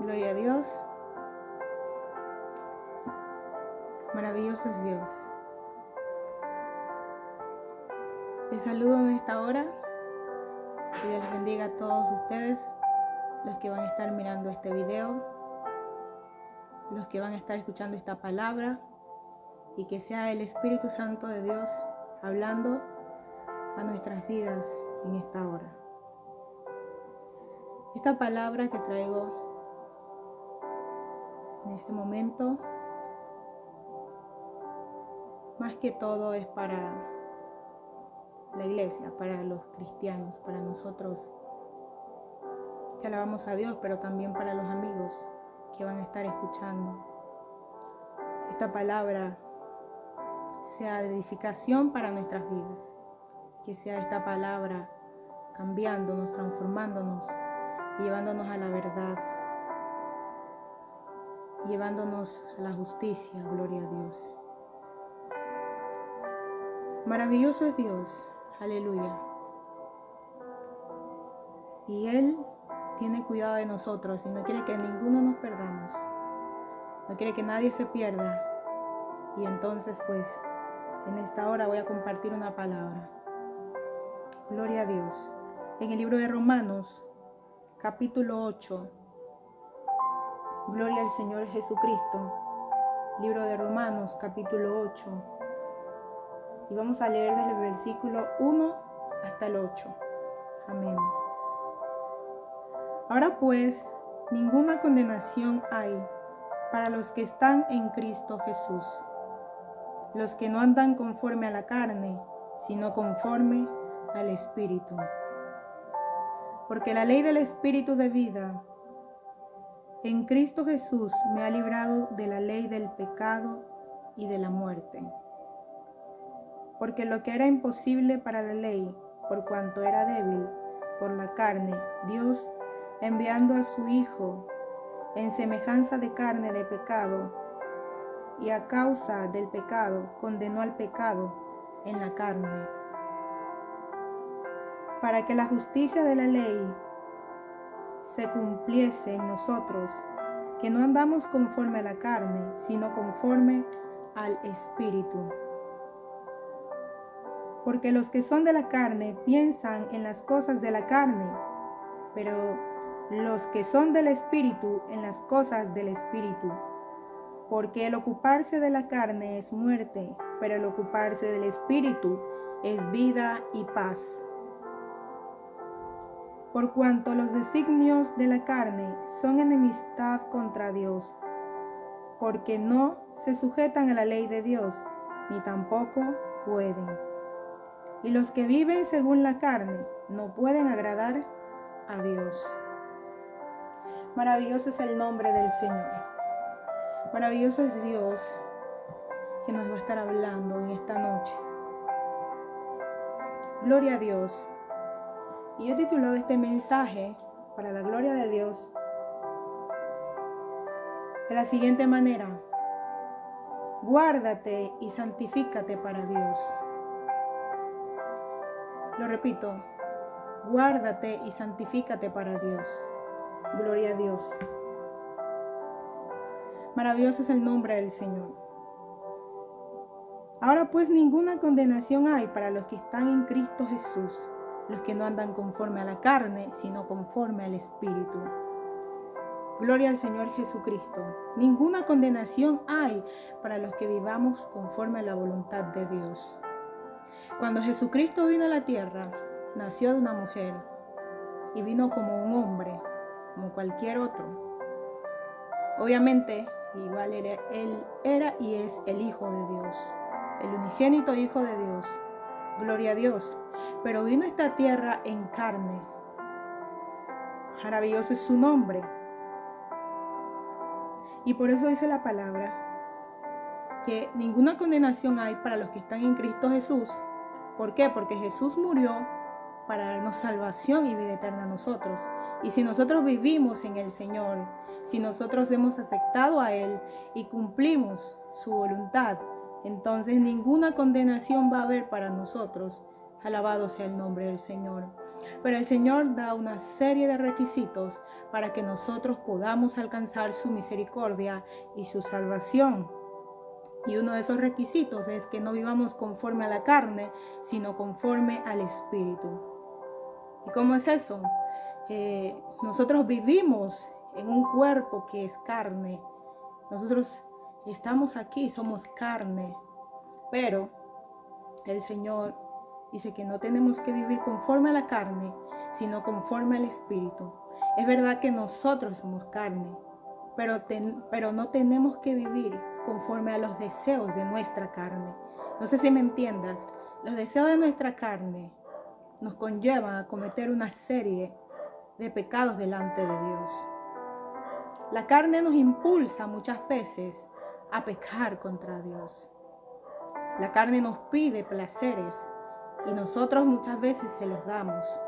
Gloria a Dios. Maravilloso es Dios. Les saludo en esta hora. Que Dios les bendiga a todos ustedes, los que van a estar mirando este video, los que van a estar escuchando esta palabra, y que sea el Espíritu Santo de Dios hablando a nuestras vidas en esta hora. Esta palabra que traigo en este momento, más que todo es para la iglesia, para los cristianos, para nosotros que alabamos a Dios, pero también para los amigos que van a estar escuchando. Esta palabra sea de edificación para nuestras vidas, que sea esta palabra cambiándonos, transformándonos, llevándonos a la verdad, llevándonos a la justicia. Gloria a Dios. Maravilloso es Dios, aleluya. Y Él tiene cuidado de nosotros y no quiere que ninguno nos perdamos, no quiere que nadie se pierda. Y entonces pues en esta hora voy a compartir una palabra. Gloria a Dios. En el libro de Romanos, capítulo 8. Gloria al Señor Jesucristo. Libro de Romanos, capítulo 8. Y vamos a leer desde el versículo 1 hasta el 8. Amén. Ahora pues, ninguna condenación hay para los que están en Cristo Jesús, los que no andan conforme a la carne, sino conforme al Espíritu. Porque la ley del Espíritu de vida en Cristo Jesús me ha librado de la ley del pecado y de la muerte. Porque lo que era imposible para la ley, por cuanto era débil por la carne, Dios, enviando a su Hijo en semejanza de carne de pecado, y a causa del pecado condenó al pecado en la carne, para que la justicia de la ley se cumpliese en nosotros, que no andamos conforme a la carne, sino conforme al Espíritu. Porque los que son de la carne piensan en las cosas de la carne, pero los que son del Espíritu en las cosas del Espíritu. Porque el ocuparse de la carne es muerte, pero el ocuparse del Espíritu es vida y paz. Por cuanto los designios de la carne son enemistad contra Dios, porque no se sujetan a la ley de Dios, ni tampoco pueden. Y los que viven según la carne no pueden agradar a Dios. Maravilloso es el nombre del Señor. Maravilloso es Dios que nos va a estar hablando en esta noche. Gloria a Dios. Y yo he titulado este mensaje, para la gloria de Dios, de la siguiente manera: guárdate y santifícate para Dios. Lo repito, guárdate y santifícate para Dios. Gloria a Dios. Maravilloso es el nombre del Señor. Ahora pues ninguna condenación hay para los que están en Cristo Jesús, los que no andan conforme a la carne, sino conforme al Espíritu. Gloria al Señor Jesucristo. Ninguna condenación hay para los que vivamos conforme a la voluntad de Dios. Cuando Jesucristo vino a la tierra, nació de una mujer y vino como un hombre, como cualquier otro. Obviamente, igual él era y es el Hijo de Dios, el unigénito Hijo de Dios. Gloria a Dios. Pero vino a esta tierra en carne. Maravilloso es su nombre. Y por eso dice la palabra que ninguna condenación hay para los que están en Cristo Jesús. ¿Por qué? Porque Jesús murió para darnos salvación y vida eterna a nosotros. Y si nosotros vivimos en el Señor, si nosotros hemos aceptado a Él y cumplimos su voluntad, entonces ninguna condenación va a haber para nosotros. Alabado sea el nombre del Señor. Pero el Señor da una serie de requisitos para que nosotros podamos alcanzar su misericordia y su salvación. Y uno de esos requisitos es que no vivamos conforme a la carne, sino conforme al Espíritu. ¿Y cómo es eso? Nosotros vivimos en un cuerpo que es carne. Nosotros estamos aquí, somos carne. Pero el Señor dice que no tenemos que vivir conforme a la carne, sino conforme al Espíritu. Es verdad que nosotros somos carne, pero no tenemos que vivir conforme a los deseos de nuestra carne. No sé si me entiendas. Los deseos de nuestra carne nos conllevan a cometer una serie de pecados delante de Dios. La carne nos impulsa muchas veces a pecar contra Dios. La carne nos pide placeres y nosotros muchas veces se los damos.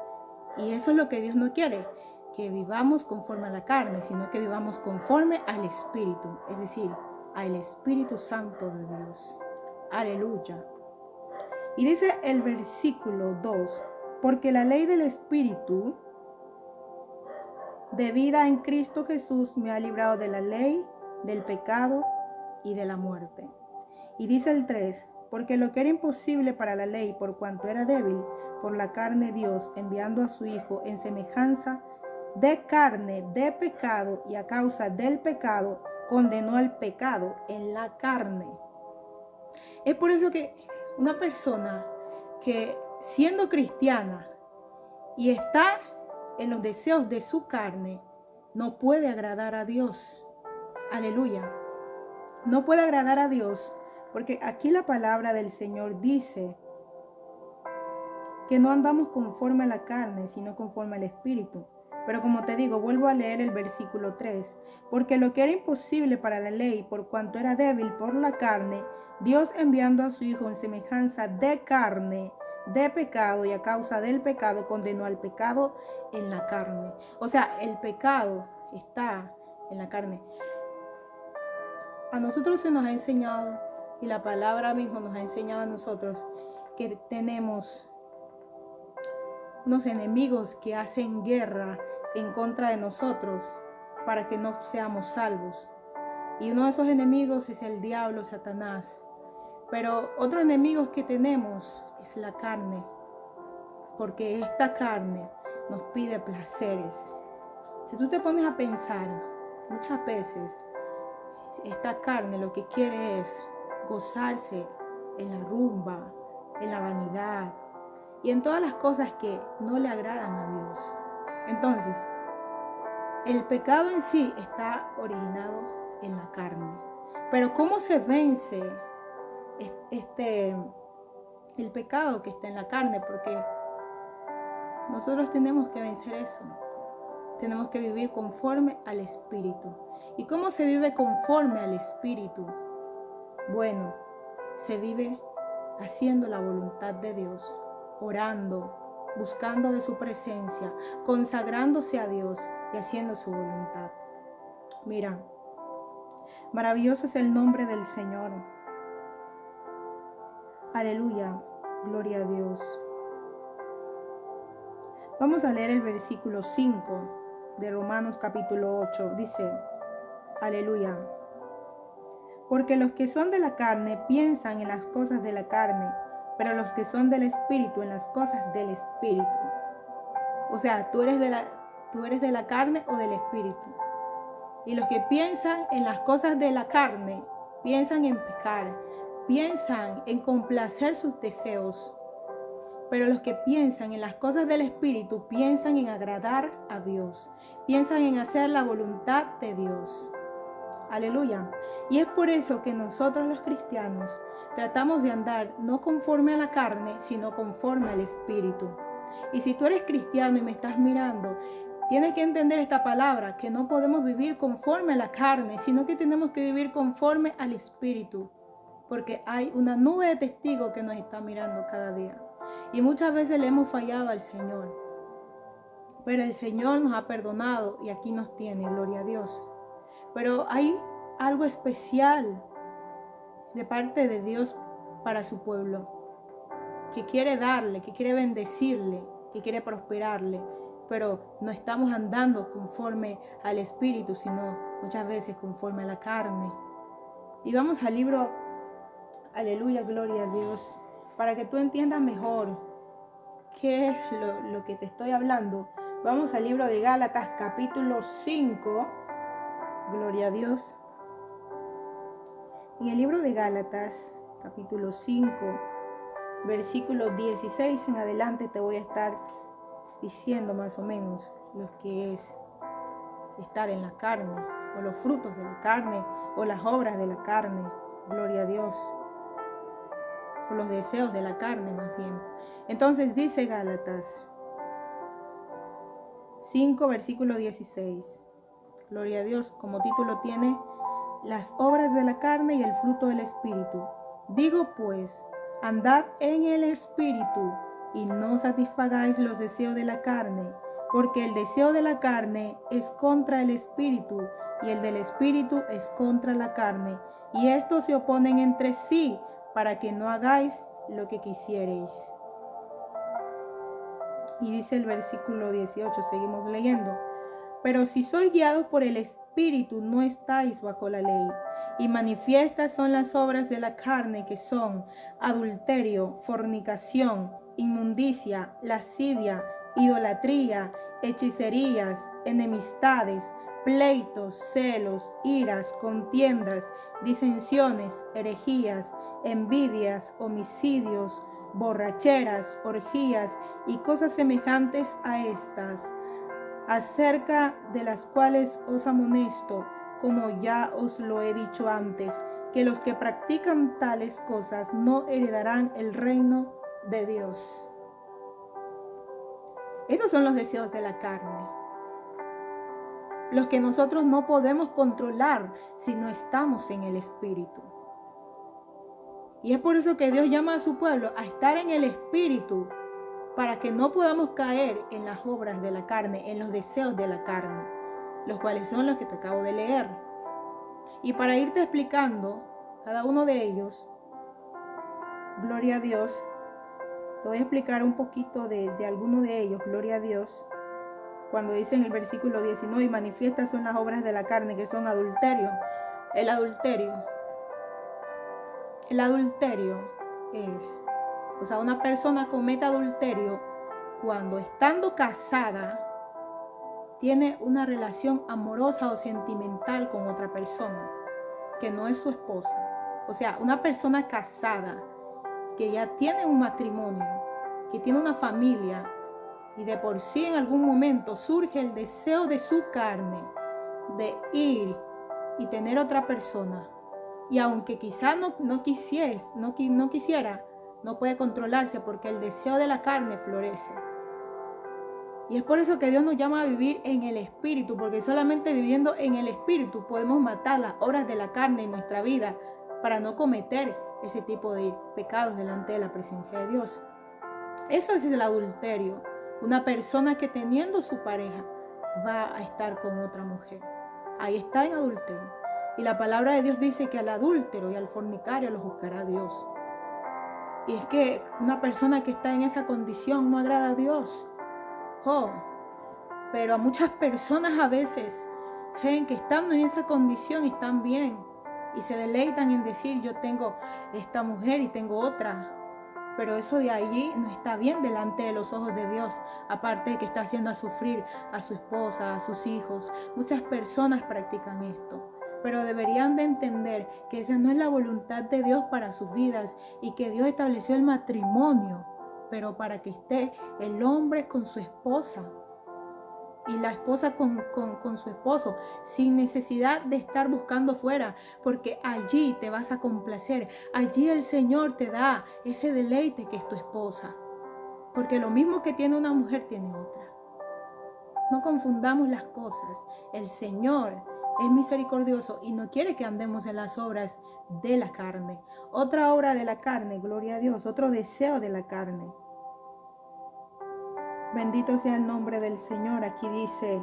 Y eso es lo que Dios no quiere, que vivamos conforme a la carne, sino que vivamos conforme al Espíritu, es decir, al Espíritu Santo de Dios. Aleluya. Y dice el versículo 2, porque la ley del Espíritu de vida en Cristo Jesús me ha librado de la ley, del pecado y de la muerte. Y dice el 3, porque lo que era imposible para la ley, por cuanto era débil, por la carne Dios, enviando a su Hijo en semejanza de carne, de pecado, y a causa del pecado, condenó al pecado en la carne. Es por eso que una persona que siendo cristiana y está en los deseos de su carne, no puede agradar a Dios. Aleluya. No puede agradar a Dios, porque aquí la palabra del Señor dice que no andamos conforme a la carne, sino conforme al Espíritu. Pero como te digo, vuelvo a leer el versículo 3. Porque lo que era imposible para la ley, por cuanto era débil por la carne, Dios enviando a su Hijo en semejanza de carne, de pecado, y a causa del pecado condenó al pecado en la carne. O sea, el pecado está en la carne. A nosotros se nos ha enseñado, y la palabra misma nos ha enseñado a nosotros, que tenemos unos enemigos que hacen guerra en contra de nosotros para que no seamos salvos. Y uno de esos enemigos es el diablo, Satanás. Pero otro enemigo que tenemos es la carne, porque esta carne nos pide placeres. Si tú te pones a pensar, muchas veces esta carne lo que quiere es gozarse en la rumba, en la vanidad y en todas las cosas que no le agradan a Dios. Entonces, el pecado en sí está originado en la carne. Pero ¿cómo se vence el pecado que está en la carne? Porque nosotros tenemos que vencer eso. Tenemos que vivir conforme al Espíritu. ¿Y cómo se vive conforme al Espíritu? Bueno, se vive haciendo la voluntad de Dios, orando, buscando de su presencia, consagrándose a Dios y haciendo su voluntad. Mira, maravilloso es el nombre del Señor. Aleluya, gloria a Dios. Vamos a leer el versículo 5 de Romanos capítulo 8. Dice, aleluya. Porque los que son de la carne piensan en las cosas de la carne, pero los que son del Espíritu en las cosas del Espíritu. O sea, tú eres de la carne o del Espíritu. Y los que piensan en las cosas de la carne, piensan en pecar, piensan en complacer sus deseos. Pero los que piensan en las cosas del Espíritu, piensan en agradar a Dios, piensan en hacer la voluntad de Dios. Aleluya. Y es por eso que nosotros los cristianos tratamos de andar no conforme a la carne, sino conforme al Espíritu. Y si tú eres cristiano y me estás mirando, tienes que entender esta palabra, que no podemos vivir conforme a la carne, sino que tenemos que vivir conforme al Espíritu. Porque hay una nube de testigos que nos está mirando cada día. Y muchas veces le hemos fallado al Señor. Pero el Señor nos ha perdonado y aquí nos tiene, gloria a Dios. Pero hay algo especial de parte de Dios para su pueblo, que quiere darle, que quiere bendecirle, que quiere prosperarle, pero no estamos andando conforme al Espíritu, sino muchas veces conforme a la carne. Y vamos al libro, aleluya, gloria a Dios, para que tú entiendas mejor qué es lo que te estoy hablando. Vamos al libro de Gálatas, capítulo 5, gloria a Dios. En el libro de Gálatas, capítulo 5, versículo 16 en adelante, te voy a estar diciendo más o menos lo que es estar en la carne, o los frutos de la carne, o las obras de la carne, gloria a Dios, o los deseos de la carne más bien. Entonces dice Gálatas 5, versículo 16, gloria a Dios, como título tiene las obras de la carne y el fruto del Espíritu. Digo pues, andad en el Espíritu, y no satisfagáis los deseos de la carne, porque el deseo de la carne es contra el Espíritu, y el del Espíritu es contra la carne, y estos se oponen entre sí, para que no hagáis lo que quisiereis. Y dice el versículo 18, seguimos leyendo. Pero si sois guiados por el Espíritu, no estáis bajo la ley. Y manifiestas son las obras de la carne, que son adulterio, fornicación, inmundicia, lascivia, idolatría, hechicerías, enemistades, pleitos, celos, iras, contiendas, disensiones, herejías, envidias, homicidios, borracheras, orgías y cosas semejantes a estas, acerca de las cuales os amonesto, como ya os lo he dicho antes, que los que practican tales cosas no heredarán el reino de Dios. Estos son los deseos de la carne, los que nosotros no podemos controlar si no estamos en el Espíritu. Y es por eso que Dios llama a su pueblo a estar en el Espíritu, para que no podamos caer en las obras de la carne, en los deseos de la carne, los cuales son los que te acabo de leer. Y para irte explicando cada uno de ellos, gloria a Dios, te voy a explicar un poquito de alguno de ellos, gloria a Dios. Cuando dice en el versículo 19, y manifiestas son las obras de la carne, que son adulterio. El adulterio es, o sea, una persona comete adulterio cuando, estando casada, tiene una relación amorosa o sentimental con otra persona que no es su esposa. O sea, una persona casada que ya tiene un matrimonio, que tiene una familia, y de por sí en algún momento surge el deseo de su carne de ir y tener otra persona, y aunque quizá no quisiera, no puede controlarse porque el deseo de la carne florece. Y es por eso que Dios nos llama a vivir en el Espíritu, porque solamente viviendo en el Espíritu podemos matar las obras de la carne en nuestra vida para no cometer ese tipo de pecados delante de la presencia de Dios. Eso es el adulterio. Una persona que teniendo su pareja va a estar con otra mujer. Ahí está en adulterio. Y la palabra de Dios dice que al adúltero y al fornicario lo juzgará Dios. Y es que una persona que está en esa condición no agrada a Dios. Pero a muchas personas a veces creen que estando en esa condición están bien y se deleitan en decir, yo tengo esta mujer y tengo otra. Pero eso de allí no está bien delante de los ojos de Dios, aparte de que está haciendo a sufrir a su esposa, a sus hijos. Muchas personas practican esto, pero deberían de entender que esa no es la voluntad de Dios para sus vidas y que Dios estableció el matrimonio, pero para que esté el hombre con su esposa y la esposa con su esposo, sin necesidad de estar buscando fuera, porque allí te vas a complacer, allí el Señor te da ese deleite que es tu esposa, porque lo mismo que tiene una mujer tiene otra. No confundamos las cosas. El Señor es misericordioso y no quiere que andemos en las obras de la carne. Otra obra de la carne, gloria a Dios, otro deseo de la carne. Bendito sea el nombre del Señor. Aquí dice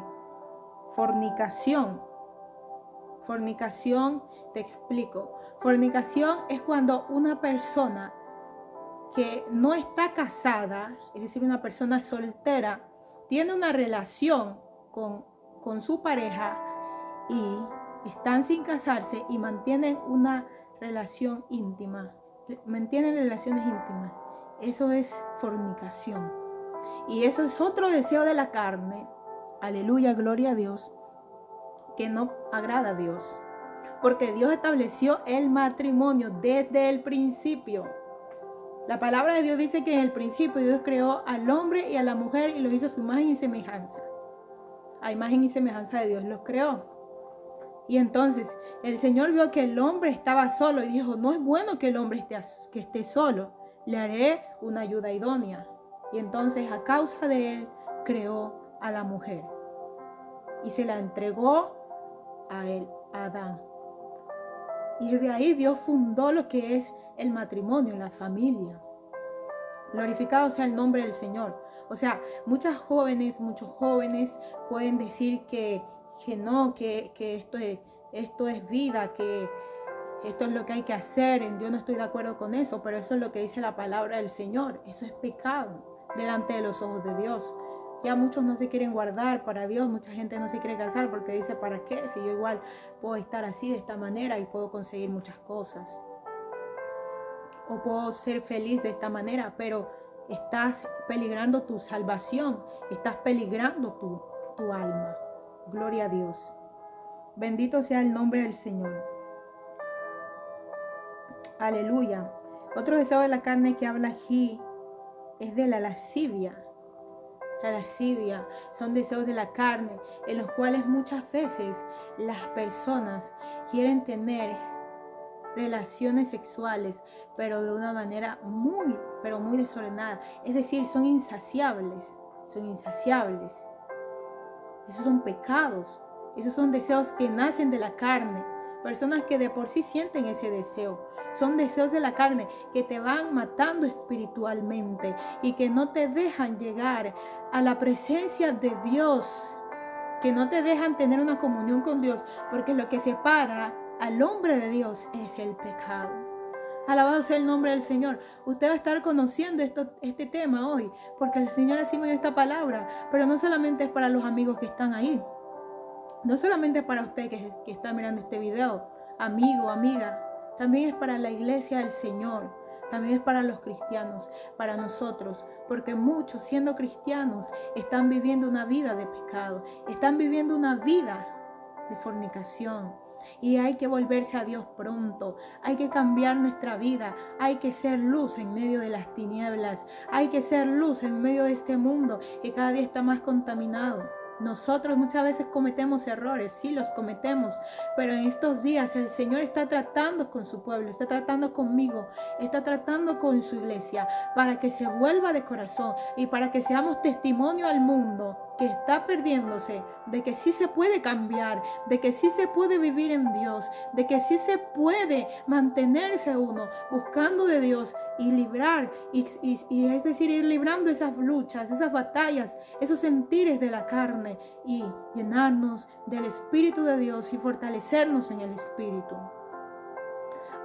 fornicación. Fornicación, te explico. Fornicación es cuando una persona que no está casada, es decir, una persona soltera, tiene una relación con su pareja y están sin casarse y mantienen una relación íntima, mantienen relaciones íntimas. Eso es fornicación. Y eso es otro deseo de la carne, aleluya, gloria a Dios, que no agrada a Dios. Porque Dios estableció el matrimonio desde el principio. La palabra de Dios dice que en el principio Dios creó al hombre y a la mujer y los hizo a su imagen y semejanza. A imagen y semejanza de Dios los creó. Y entonces el Señor vio que el hombre estaba solo y dijo, no es bueno que el hombre esté solo, le haré una ayuda idónea. Y entonces a causa de él creó a la mujer y se la entregó a él, a Adán. Y desde ahí Dios fundó lo que es el matrimonio, la familia. Glorificado sea el nombre del Señor. O sea, muchos jóvenes pueden decir que no, que esto es vida, que esto es lo que hay que hacer. Yo no estoy de acuerdo con eso, pero eso es lo que dice la palabra del Señor. Eso es pecado delante de los ojos de Dios. Ya muchos no se quieren guardar para Dios, mucha gente no se quiere casar porque dice, ¿para qué? Si yo igual puedo estar así, de esta manera, y puedo conseguir muchas cosas. O puedo ser feliz de esta manera, pero estás peligrando tu salvación, estás peligrando tu alma. Gloria a Dios. Bendito sea el nombre del Señor. Aleluya. Otro deseo de la carne que habla aquí es de la lascivia. La lascivia son deseos de la carne en los cuales muchas veces las personas quieren tener relaciones sexuales, pero de una manera muy desordenada. Es decir, son insaciables. Esos son pecados. Esos son deseos que nacen de la carne. Personas que de por sí sienten ese deseo. Son deseos de la carne que te van matando espiritualmente y que no te dejan llegar a la presencia de Dios, que no te dejan tener una comunión con Dios, porque lo que separa al hombre de Dios es el pecado. Alabado sea el nombre del Señor. Usted va a estar conociendo este tema hoy, porque el Señor así me dio esta palabra, pero no solamente es para los amigos que están ahí, no solamente es para usted que está mirando este video, amigo, amiga, también es para la iglesia del Señor, también es para los cristianos, para nosotros, porque muchos siendo cristianos están viviendo una vida de pecado, están viviendo una vida de fornicación. Y hay que volverse a Dios pronto, hay que cambiar nuestra vida, hay que ser luz en medio de las tinieblas, hay que ser luz en medio de este mundo que cada día está más contaminado. Nosotros muchas veces cometemos errores, sí los cometemos, pero en estos días el Señor está tratando con su pueblo, está tratando conmigo, está tratando con su iglesia, para que se vuelva de corazón y para que seamos testimonio al mundo que está perdiéndose, de que sí se puede cambiar, de que sí se puede vivir en Dios, de que sí se puede mantenerse uno buscando de Dios y librar, y es decir, ir librando esas luchas, esas batallas, esos sentires de la carne y llenarnos del Espíritu de Dios y fortalecernos en el Espíritu.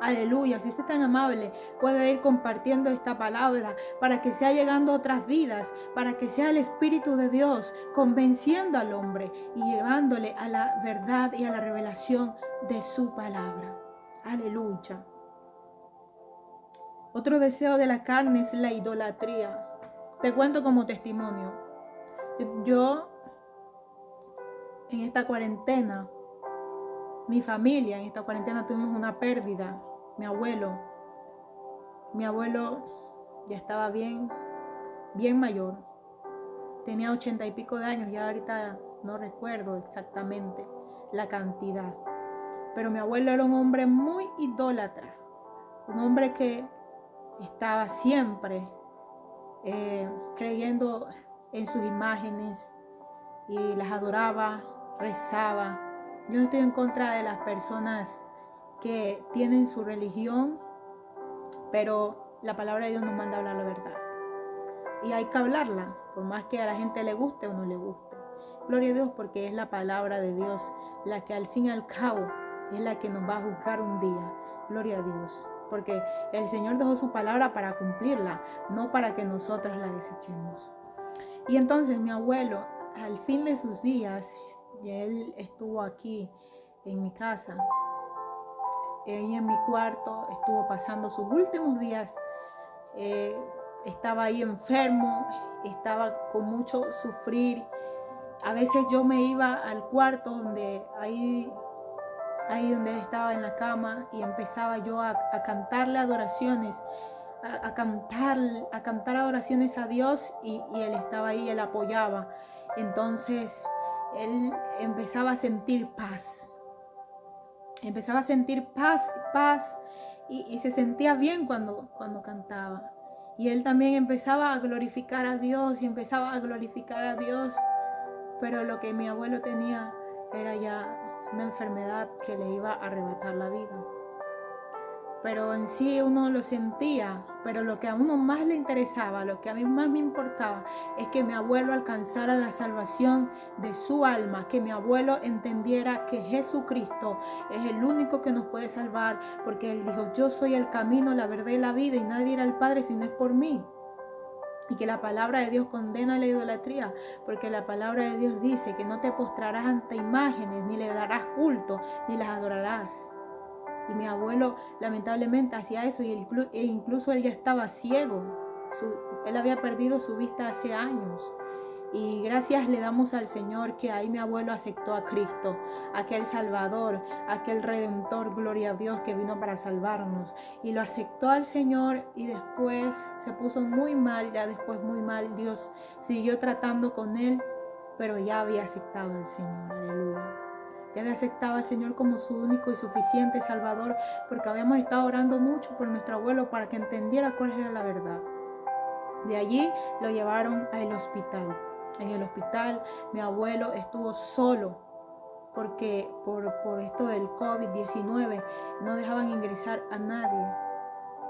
Aleluya, si usted es tan amable, puede ir compartiendo esta palabra para que sea llegando a otras vidas, para que sea el Espíritu de Dios convenciendo al hombre y llevándole a la verdad y a la revelación de su palabra. Aleluya. Otro deseo de la carne es la idolatría. Te cuento como testimonio. Yo, en esta cuarentena, mi familia, en esta cuarentena tuvimos una pérdida. Mi abuelo ya estaba bien mayor. Tenía 80 y pico de años, ya ahorita no recuerdo exactamente la cantidad. Pero mi abuelo era un hombre muy idólatra. Un hombre que estaba siempre creyendo en sus imágenes y las adoraba, rezaba. Yo no estoy en contra de las personas que tienen su religión, pero la palabra de Dios nos manda a hablar la verdad. Y hay que hablarla, por más que a la gente le guste o no le guste. Gloria a Dios, porque es la palabra de Dios la que al fin y al cabo es la que nos va a juzgar un día. Gloria a Dios. porque el Señor dejó su palabra para cumplirla, no para que nosotros la desechemos. Y entonces mi abuelo, al fin de sus días, él estuvo aquí en mi casa, y en mi cuarto, estuvo pasando sus últimos días. Estaba ahí enfermo, estaba con mucho sufrir. A veces yo me iba al cuarto donde ahí donde él estaba en la cama, y empezaba yo a cantarle adoraciones, a cantar adoraciones a Dios, y él estaba ahí, él apoyaba. Entonces él empezaba a sentir paz. Y se sentía bien cuando cantaba. Y él también empezaba a glorificar a Dios, pero lo que mi abuelo tenía era ya una enfermedad que le iba a arrebatar la vida. Pero en sí uno lo sentía, pero lo que a uno más le interesaba, lo que a mí más me importaba, es que mi abuelo alcanzara la salvación de su alma, que mi abuelo entendiera que Jesucristo es el único que nos puede salvar, porque él dijo: yo soy el camino, la verdad y la vida, y nadie irá al Padre si no es por mí. Y que la palabra de Dios condena la idolatría, porque la palabra de Dios dice que no te postrarás ante imágenes, ni le darás culto, ni las adorarás. Y mi abuelo lamentablemente hacía eso, e incluso él ya estaba ciego. Él había perdido su vista hace años. Y gracias le damos al Señor que ahí mi abuelo aceptó a Cristo, aquel Salvador, aquel Redentor, gloria a Dios, que vino para salvarnos. Y lo aceptó al Señor, y después se puso muy mal, Dios siguió tratando con él, pero ya había aceptado al Señor, aleluya. Ya había aceptado al Señor como su único y suficiente Salvador, porque habíamos estado orando mucho por nuestro abuelo para que entendiera cuál era la verdad. De allí lo llevaron al hospital. En el hospital mi abuelo estuvo solo, porque por esto del COVID-19 no dejaban ingresar a nadie.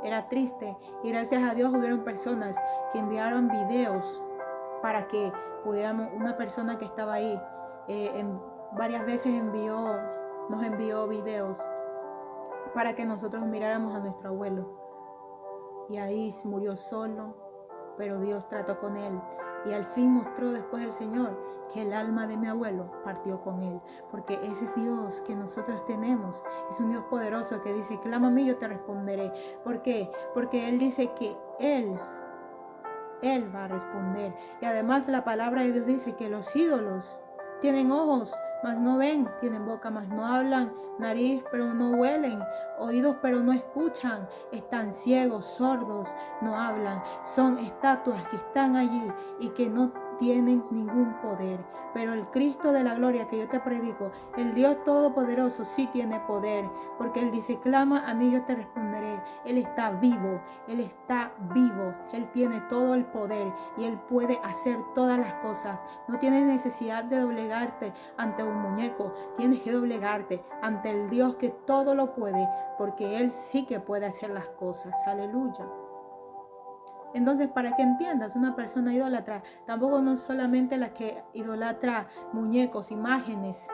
Era triste, y gracias a Dios hubieron personas que enviaron videos para que pudiéramos, una persona que estaba ahí, varias veces nos envió videos para que nosotros miráramos a nuestro abuelo. Y ahí murió solo, pero Dios trató con él. Y al fin mostró después el Señor que el alma de mi abuelo partió con él. Porque ese es Dios que nosotros tenemos. Es un Dios poderoso que dice: clama a mí, yo te responderé. ¿Por qué? Porque Él dice que Él va a responder. Y además la palabra de Dios dice que los ídolos tienen ojos, mas no ven; tienen boca, mas no hablan; nariz, pero no huelen; oídos, pero no escuchan; están ciegos, sordos, no hablan. Son estatuas que están allí y que no tienen ningún poder. Pero el Cristo de la gloria que yo te predico, el Dios todopoderoso, sí tiene poder, porque Él dice: clama a mí, yo te responderé. Él está vivo, Él tiene todo el poder, y Él puede hacer todas las cosas. No tienes necesidad de doblegarte ante un muñeco, tienes que doblegarte ante el Dios que todo lo puede, porque Él sí que puede hacer las cosas. Aleluya. Entonces, para que entiendas, una persona idólatra tampoco no es solamente la que idolatra muñecos, imágenes.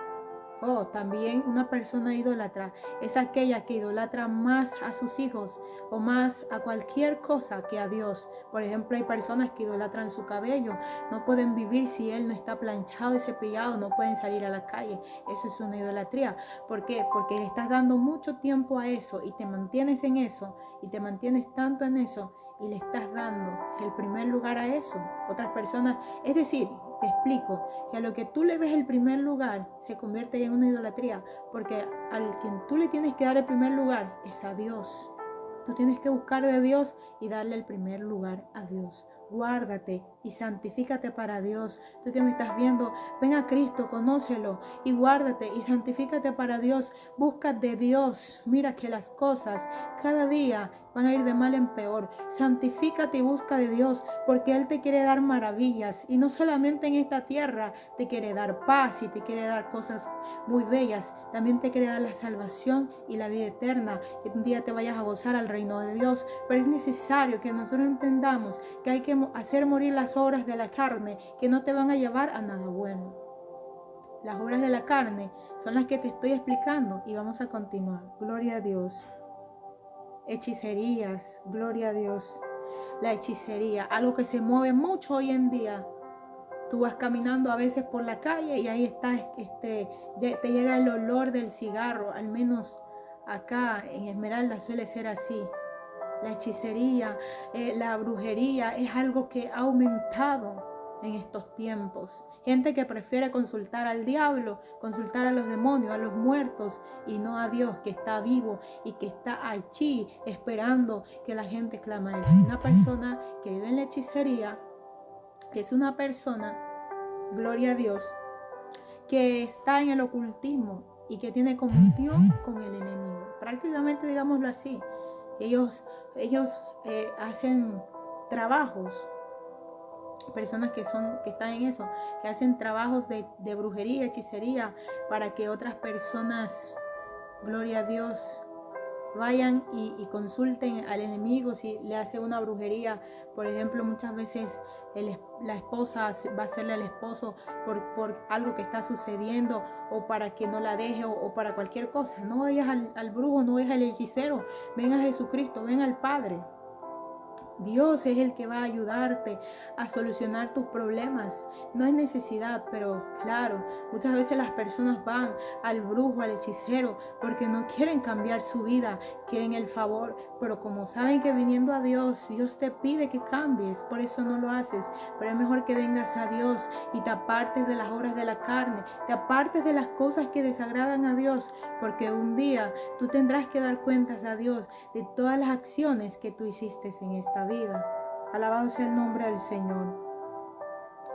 También una persona idólatra es aquella que idolatra más a sus hijos o más a cualquier cosa que a Dios. Por ejemplo, hay personas que idolatran su cabello. No pueden vivir si él no está planchado y cepillado, no pueden salir a la calle. Eso es una idolatría. ¿Por qué? Porque le estás dando mucho tiempo a eso, y te mantienes en eso, y te mantienes tanto en eso, y le estás dando el primer lugar a eso. Otras personas, es decir, te explico, que a lo que tú le des el primer lugar se convierte en una idolatría, porque al quien tú le tienes que dar el primer lugar es a Dios. Tú tienes que buscar de Dios y darle el primer lugar a Dios. Guárdate y santifícate para Dios. Tú que me estás viendo, ven a Cristo, conócelo, y guárdate y santifícate para Dios. Busca de Dios. Mira que las cosas cada día van a ir de mal en peor. Santifícate y busca de Dios, porque Él te quiere dar maravillas, y no solamente en esta tierra. Te quiere dar paz y te quiere dar cosas muy bellas. También te quiere dar la salvación y la vida eterna, que un día te vayas a gozar al reino de Dios. Pero es necesario que nosotros entendamos que hay que hacer morir las obras de la carne, que no te van a llevar a nada bueno. Las obras de la carne son las que te estoy explicando, y vamos a continuar. Gloria a Dios. hechicerías, gloria a Dios. La hechicería, algo que se mueve mucho hoy en día. Tú vas caminando a veces por la calle y ahí está, te llega el olor del cigarro, al menos acá en Esmeralda suele ser así. La hechicería, la brujería es algo que ha aumentado en estos tiempos. Gente que prefiere consultar al diablo, consultar a los demonios, a los muertos y no a Dios que está vivo y que está allí esperando que la gente clame a Él. Una persona que vive en la hechicería es una persona, gloria a Dios, que está en el ocultismo y que tiene comunión con el enemigo. Prácticamente, digámoslo así, ellos hacen trabajos, personas que están en eso, que hacen trabajos de brujería, hechicería, para que otras personas, gloria a Dios, vayan y consulten al enemigo. Si le hace una brujería, por ejemplo, muchas veces la esposa va a hacerle al esposo por algo que está sucediendo, o para que no la deje, o para cualquier cosa. No vayas al brujo, no vayas al hechicero, ven a Jesucristo, ven al Padre. Dios es el que va a ayudarte a solucionar tus problemas. No es necesidad, pero claro, muchas veces las personas van al brujo, al hechicero, porque no quieren cambiar su vida, quieren el favor, pero como saben que viniendo a Dios, Dios te pide que cambies, por eso no lo haces. Pero es mejor que vengas a Dios y te apartes de las obras de la carne, te apartes de las cosas que desagradan a Dios, porque un día tú tendrás que dar cuentas a Dios de todas las acciones que tú hiciste en esta vida. Alabado sea el nombre del Señor.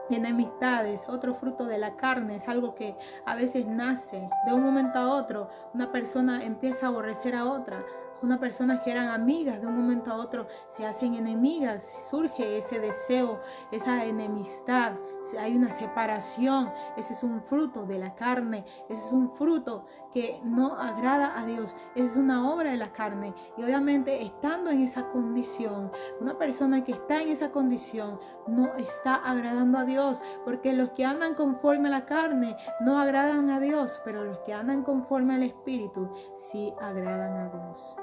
Enemistades, otro fruto de la carne, es algo que a veces nace de un momento a otro. Una persona empieza a aborrecer a otra. Una persona que eran amigas, de un momento a otro se hacen enemigas, surge ese deseo, esa enemistad, hay una separación. Ese es un fruto de la carne, ese es un fruto que no agrada a Dios, esa es una obra de la carne. Y obviamente estando en esa condición, una persona que está en esa condición no está agradando a Dios, porque los que andan conforme a la carne no agradan a Dios, pero los que andan conforme al Espíritu sí agradan a Dios.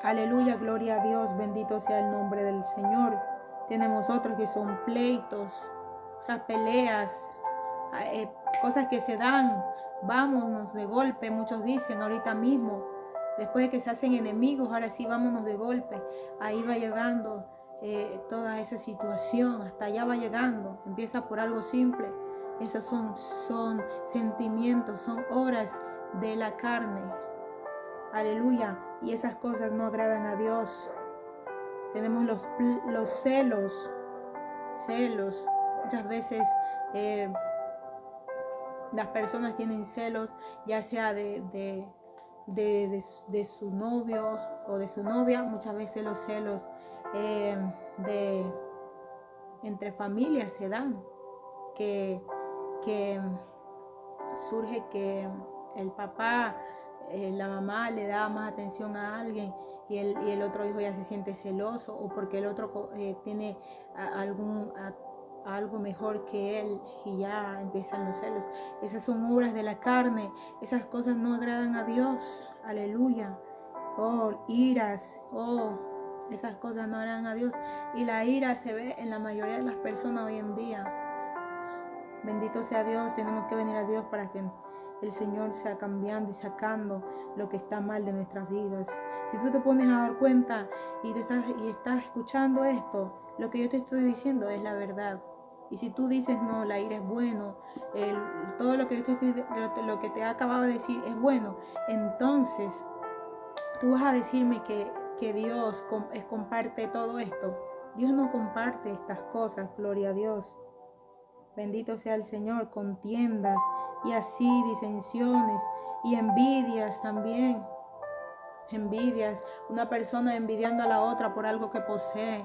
Aleluya, gloria a Dios, bendito sea el nombre del Señor. Tenemos otros que son pleitos, esas peleas, cosas que se dan, vámonos de golpe, muchos dicen ahorita mismo, después de que se hacen enemigos, ahora sí vámonos de golpe. Ahí va llegando toda esa situación, hasta allá va llegando, empieza por algo simple. Esos son sentimientos, son obras de la carne. Aleluya, y esas cosas no agradan a Dios. Tenemos los celos, muchas veces las personas tienen celos, ya sea de su novio o de su novia. Muchas veces los celos entre familias se dan, que surge que el papá, la mamá le da más atención a alguien y el otro hijo ya se siente celoso, o porque el otro tiene algo mejor que él y ya empiezan los celos. Esas son obras de la carne, esas cosas no agradan a Dios. Aleluya. Iras, esas cosas no agradan a Dios, y la ira se ve en la mayoría de las personas hoy en día. Bendito sea Dios, tenemos que venir a Dios para que el Señor sea cambiando y sacando lo que está mal de nuestras vidas. Si tú te pones a dar cuenta y estás escuchando esto, lo que yo te estoy diciendo es la verdad. Y si tú dices, no, la ira es bueno, todo lo que lo que te he acabado de decir es bueno, entonces tú vas a decirme que Dios comparte todo esto. Dios no comparte estas cosas, gloria a Dios. Bendito sea el Señor. Contiendas y así disensiones y envidias también. Envidias, una persona envidiando a la otra por algo que posee.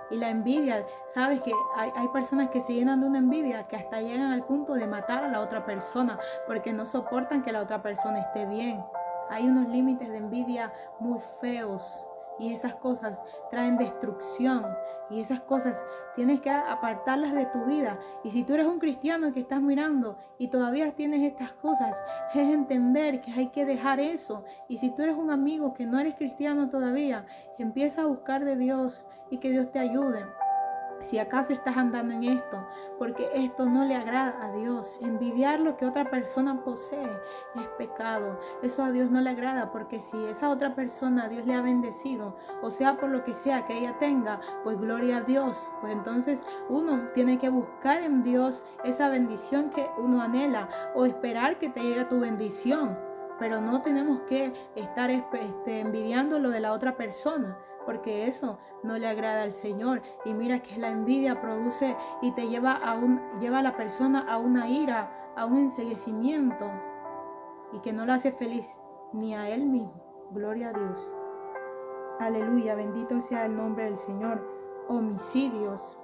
Y la envidia, sabes que hay personas que se llenan de una envidia que hasta llegan al punto de matar a la otra persona porque no soportan que la otra persona esté bien. Hay unos límites de envidia muy feos y esas cosas traen destrucción, y esas cosas tienes que apartarlas de tu vida. Y si tú eres un cristiano que estás mirando y todavía tienes estas cosas, es entender que hay que dejar eso. Y si tú eres un amigo que no eres cristiano todavía, empieza a buscar de Dios y que Dios te ayude. Si acaso estás andando en esto, porque esto no le agrada a Dios. Envidiar lo que otra persona posee es pecado. Eso a Dios no le agrada, porque si esa otra persona Dios le ha bendecido, o sea por lo que sea que ella tenga, pues gloria a Dios. Pues entonces uno tiene que buscar en Dios esa bendición que uno anhela, o esperar que te llegue tu bendición. Pero no tenemos que estar envidiando lo de la otra persona, porque eso no le agrada al Señor. Y mira que la envidia produce y te lleva a la persona a una ira, a un enceguecimiento, y que no lo hace feliz ni a él mismo. Gloria a Dios. Aleluya, bendito sea el nombre del Señor. Homicidios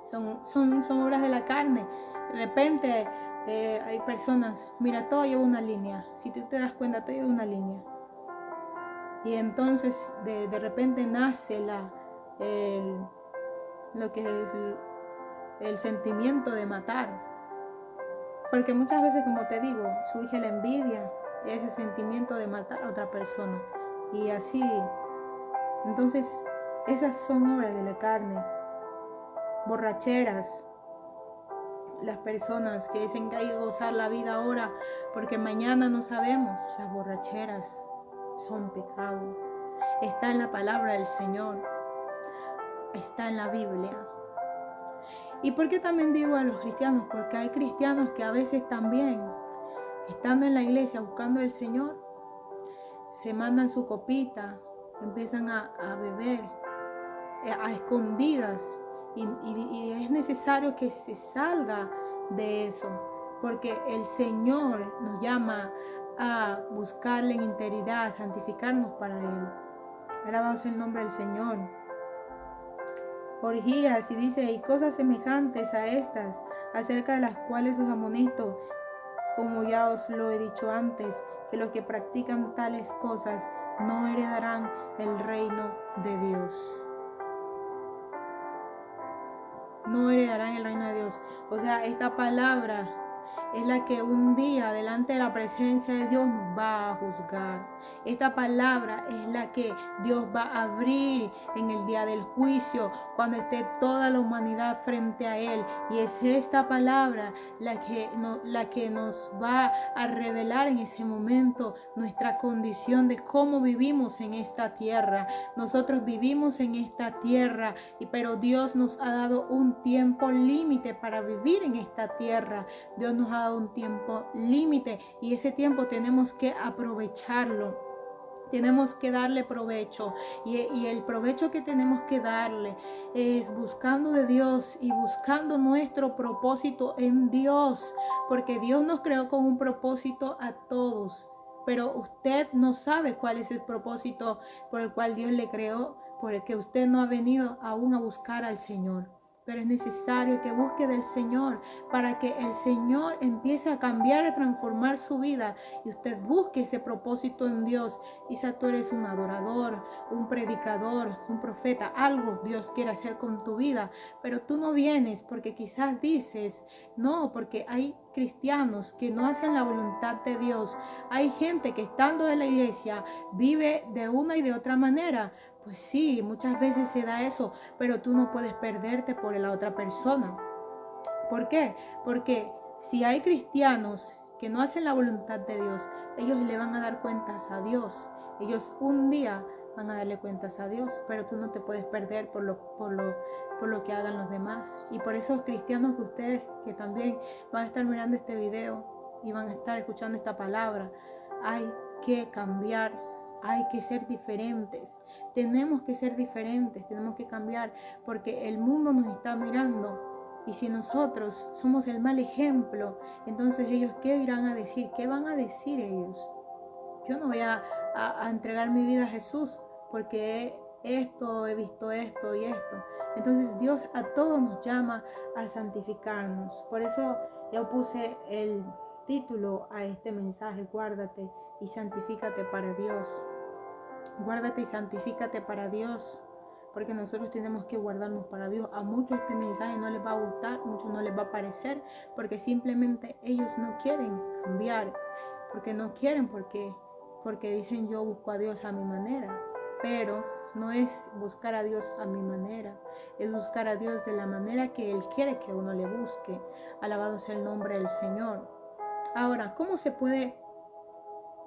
son obras de la carne. De repente hay personas, mira, todo lleva una línea. Si tú te das cuenta, todo lleva una línea. Y entonces de repente nace lo que es el sentimiento de matar. Porque muchas veces, como te digo, surge la envidia, ese sentimiento de matar a otra persona. Y así, entonces, esas son obras de la carne. Borracheras. Las personas que dicen que hay que gozar la vida ahora porque mañana no sabemos. Las borracheras son pecado. Está en la palabra del Señor, está en la Biblia. ¿Y por qué también digo a los cristianos? Porque hay cristianos que a veces también, estando en la iglesia buscando al Señor, se mandan su copita, empiezan a beber a escondidas, y es necesario que se salga de eso, porque el Señor nos llama a buscarle en integridad, a santificarnos para Él. Alabado sea el nombre del Señor. Orgías, y dice, y cosas semejantes a estas, acerca de las cuales os amonesto, como ya os lo he dicho antes, que los que practican tales cosas no heredarán el reino de Dios. No heredarán el reino de Dios. O sea, esta palabra es la que un día delante de la presencia de Dios nos va a juzgar. Esta palabra es la que Dios va a abrir en el día del juicio, cuando esté toda la humanidad frente a Él. Y es esta palabra la que nos va a revelar en ese momento nuestra condición de cómo vivimos en esta tierra. Nosotros vivimos en esta tierra, pero Dios nos ha dado un tiempo límite para vivir en esta tierra. Dios nos ha dado un tiempo límite, y ese tiempo tenemos que aprovecharlo. Tenemos que darle provecho, y el provecho que tenemos que darle es buscando de Dios y buscando nuestro propósito en Dios, porque Dios nos creó con un propósito a todos, pero usted no sabe cuál es el propósito por el cual Dios le creó, por el que usted no ha venido aún a buscar al Señor. Pero es necesario que busque del Señor para que el Señor empiece a cambiar, a transformar su vida, y usted busque ese propósito en Dios. Quizá tú eres un adorador, un predicador, un profeta, algo Dios quiere hacer con tu vida, pero tú no vienes porque quizás dices, no, porque hay cristianos que no hacen la voluntad de Dios. Hay gente que estando en la iglesia vive de una y de otra manera. Pues sí, muchas veces se da eso, pero tú no puedes perderte por la otra persona. ¿Por qué? Porque si hay cristianos que no hacen la voluntad de Dios, ellos le van a dar cuentas a Dios. Ellos un día van a darle cuentas a Dios, pero tú no te puedes perder por lo que hagan los demás. Y por esos cristianos que ustedes que también van a estar mirando este video y van a estar escuchando esta palabra, hay que cambiar. Hay que ser diferentes, tenemos que ser diferentes, tenemos que cambiar, porque el mundo nos está mirando, y si nosotros somos el mal ejemplo, entonces ellos ¿qué irán a decir? ¿Qué van a decir ellos? Yo no voy a entregar mi vida a Jesús porque he visto esto y esto. Entonces Dios a todos nos llama a santificarnos. Por eso yo puse el título a este mensaje: guárdate y santifícate para Dios. Guárdate y santifícate para Dios, porque nosotros tenemos que guardarnos para Dios. A muchos este mensaje no les va a gustar, a muchos no les va a parecer, porque simplemente ellos no quieren cambiar, porque no quieren, porque dicen yo busco a Dios a mi manera, pero no es buscar a Dios a mi manera, es buscar a Dios de la manera que Él quiere que uno le busque. Alabado sea el nombre del Señor. Ahora, ¿cómo se puede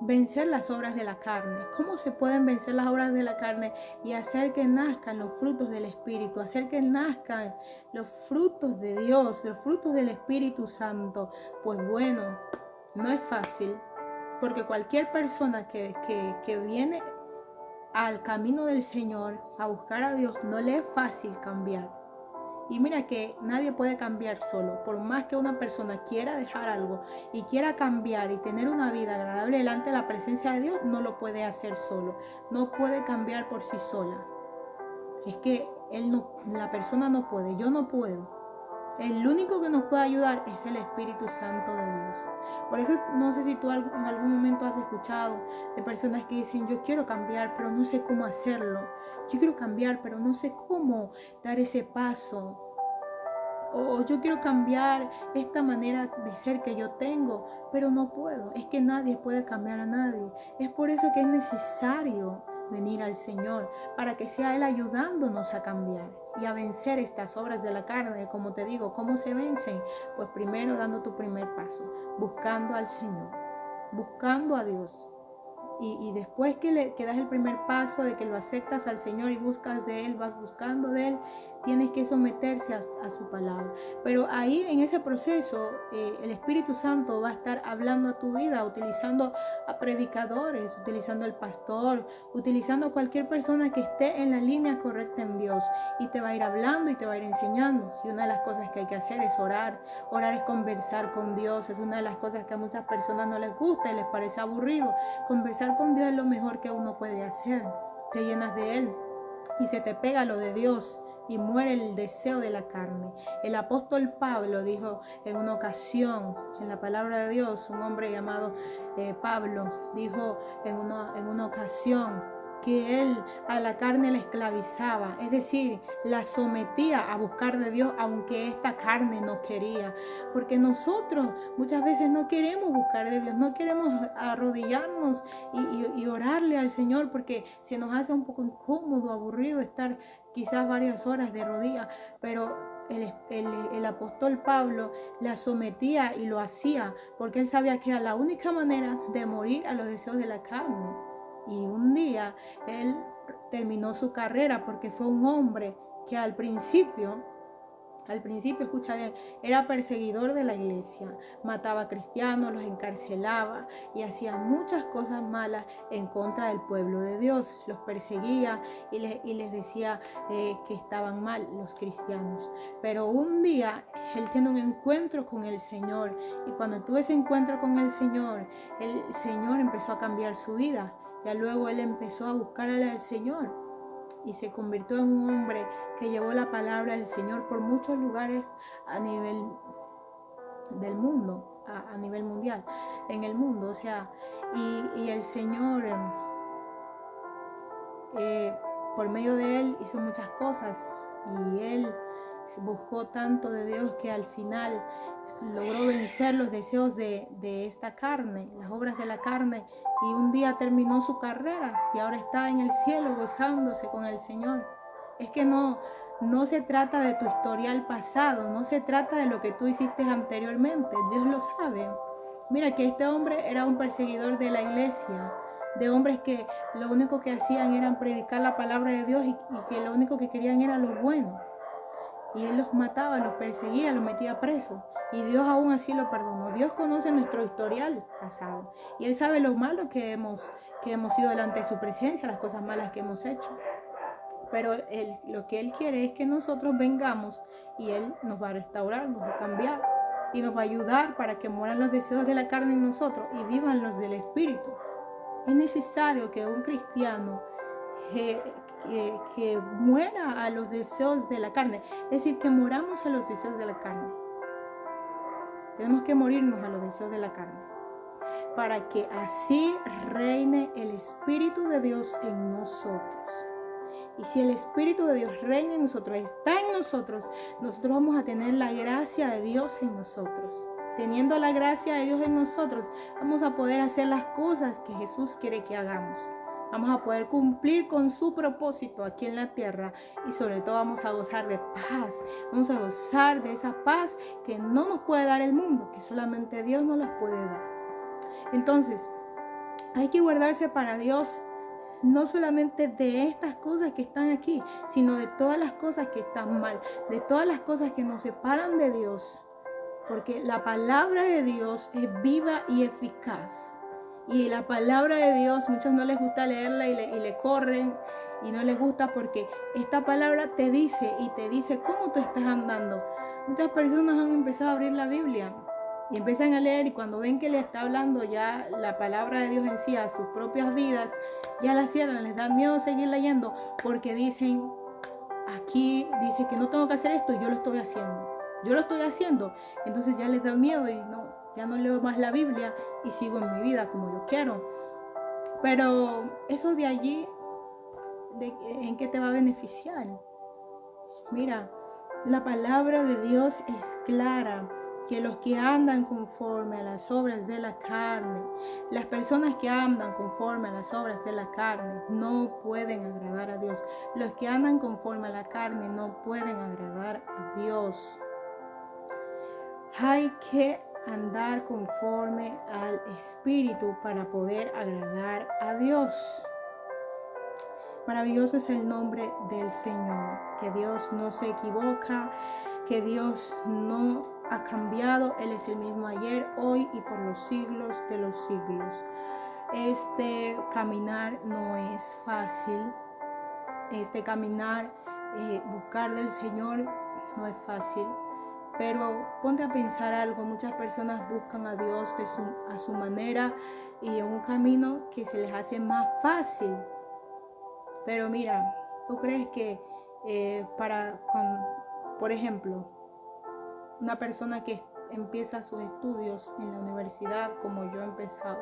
vencer las obras de la carne? ¿Cómo se pueden vencer las obras de la carne y hacer que nazcan los frutos del Espíritu, hacer que nazcan los frutos de Dios, los frutos del Espíritu Santo? Pues bueno, no es fácil, porque cualquier persona que viene al camino del Señor a buscar a Dios, no le es fácil cambiar. Y mira que nadie puede cambiar solo. Por más que una persona quiera dejar algo y quiera cambiar y tener una vida agradable delante de la presencia de Dios, no lo puede hacer solo. No puede cambiar por sí sola. Es que la persona no puede, yo no puedo. El único que nos puede ayudar es el Espíritu Santo de Dios. Por eso no sé si tú en algún momento has escuchado de personas que dicen, yo quiero cambiar, pero no sé cómo hacerlo. Yo quiero cambiar, pero no sé cómo dar ese paso. O yo quiero cambiar esta manera de ser que yo tengo, pero no puedo. Es que nadie puede cambiar a nadie. Es por eso que es necesario venir al Señor, para que sea Él ayudándonos a cambiar y a vencer estas obras de la carne. Como te digo, ¿cómo se vencen? Pues primero dando tu primer paso, buscando al Señor, buscando a Dios. Y después que das el primer paso de que lo aceptas al Señor y buscas de Él, vas buscando de Él, tienes que someterse a su palabra. Pero ahí en ese proceso el Espíritu Santo va a estar hablando a tu vida, utilizando a predicadores, utilizando al pastor, utilizando a cualquier persona que esté en la línea correcta en Dios, y te va a ir hablando y te va a ir enseñando. Y una de las cosas que hay que hacer es orar. Orar es conversar con Dios. Es una de las cosas que a muchas personas no les gusta y les parece aburrido. Conversar con Dios es lo mejor que uno puede hacer. Te llenas de Él y se te pega lo de Dios y muere el deseo de la carne. El apóstol Pablo dijo en una ocasión, en la palabra de Dios, un hombre llamado Pablo dijo en una ocasión que él a la carne la esclavizaba, es decir, la sometía a buscar de Dios aunque esta carne no quería, porque nosotros muchas veces no queremos buscar de Dios, no queremos arrodillarnos y orarle al Señor, porque se nos hace un poco incómodo, aburrido estar quizás varias horas de rodillas, pero el apóstol Pablo la sometía y lo hacía porque él sabía que era la única manera de morir a los deseos de la carne. Y un día él terminó su carrera porque fue un hombre que al principio, escucha bien, era perseguidor de la iglesia, mataba a cristianos, los encarcelaba y hacía muchas cosas malas en contra del pueblo de Dios. Los perseguía y les decía que estaban mal los cristianos. Pero un día él tiene un encuentro con el Señor, y cuando tuvo ese encuentro con el Señor empezó a cambiar su vida. Ya luego él empezó a buscar al Señor y se convirtió en un hombre que llevó la palabra del Señor por muchos lugares a nivel del mundo, a nivel mundial, en el mundo. O sea, y el Señor, por medio de él, hizo muchas cosas, y él buscó tanto de Dios que al final logró vencer los deseos de esta carne, las obras de la carne, y un día terminó su carrera y ahora está en el cielo gozándose con el Señor. Es que no se trata de tu historial pasado, no se trata de lo que tú hiciste anteriormente, Dios lo sabe. Mira que este hombre era un perseguidor de la iglesia, de hombres que lo único que hacían era predicar la palabra de Dios y que lo único que querían era lo bueno. Y él los mataba, los perseguía, los metía presos. Y Dios aún así lo perdonó. Dios conoce nuestro historial pasado. Y Él sabe lo malo que hemos sido delante de su presencia, las cosas malas que hemos hecho. Pero lo que Él quiere es que nosotros vengamos y Él nos va a restaurar, nos va a cambiar y nos va a ayudar para que mueran los deseos de la carne en nosotros y vivan los del Espíritu. Es necesario que un cristiano que muera a los deseos de la carne, es decir, que moramos a los deseos de la carne. Tenemos que morirnos a los deseos de la carne. para que así reine el Espíritu de Dios en nosotros. Y si el Espíritu de Dios reina en nosotros, está en nosotros, nosotros vamos a tener la gracia de Dios en nosotros. Teniendo la gracia de Dios en nosotros, vamos a poder hacer las cosas que Jesús quiere que hagamos. Vamos a poder cumplir con su propósito aquí en la tierra y sobre todo vamos a gozar de paz. Vamos a gozar de esa paz que no nos puede dar el mundo, que solamente Dios nos las puede dar. Entonces, hay que guardarse para Dios, no solamente de estas cosas que están aquí, sino de todas las cosas que están mal, de todas las cosas que nos separan de Dios. Porque la palabra de Dios es viva y eficaz. Y la palabra de Dios, muchos no les gusta leerla y le corren y no les gusta porque esta palabra te dice y te dice cómo tú estás andando. Muchas personas han empezado a abrir la Biblia y empiezan a leer y cuando ven que le está hablando ya la palabra de Dios en sí a sus propias vidas, ya la cierran, les da miedo seguir leyendo porque dicen, aquí dice que no tengo que hacer esto y yo lo estoy haciendo. Entonces ya les da miedo y ya no leo más la Biblia y sigo en mi vida como yo quiero. Pero eso de allí, ¿en qué te va a beneficiar? Mira, la palabra de Dios es clara, que los que andan conforme a las obras de la carne, las personas que andan conforme a las obras de la carne no pueden agradar a Dios. Los que andan conforme a la carne no pueden agradar a Dios. Hay que andar conforme al Espíritu para poder agradar a Dios. Maravilloso es el nombre del Señor, que Dios no se equivoca, que Dios no ha cambiado. Él es el mismo ayer, hoy y por los siglos de los siglos. Este caminar no es fácil. Este caminar, buscar del Señor no es fácil. Pero ponte a pensar algo, muchas personas buscan a Dios a su manera y en un camino que se les hace más fácil. Pero mira, ¿tú crees que por ejemplo, una persona que empieza sus estudios en la universidad como yo he empezado,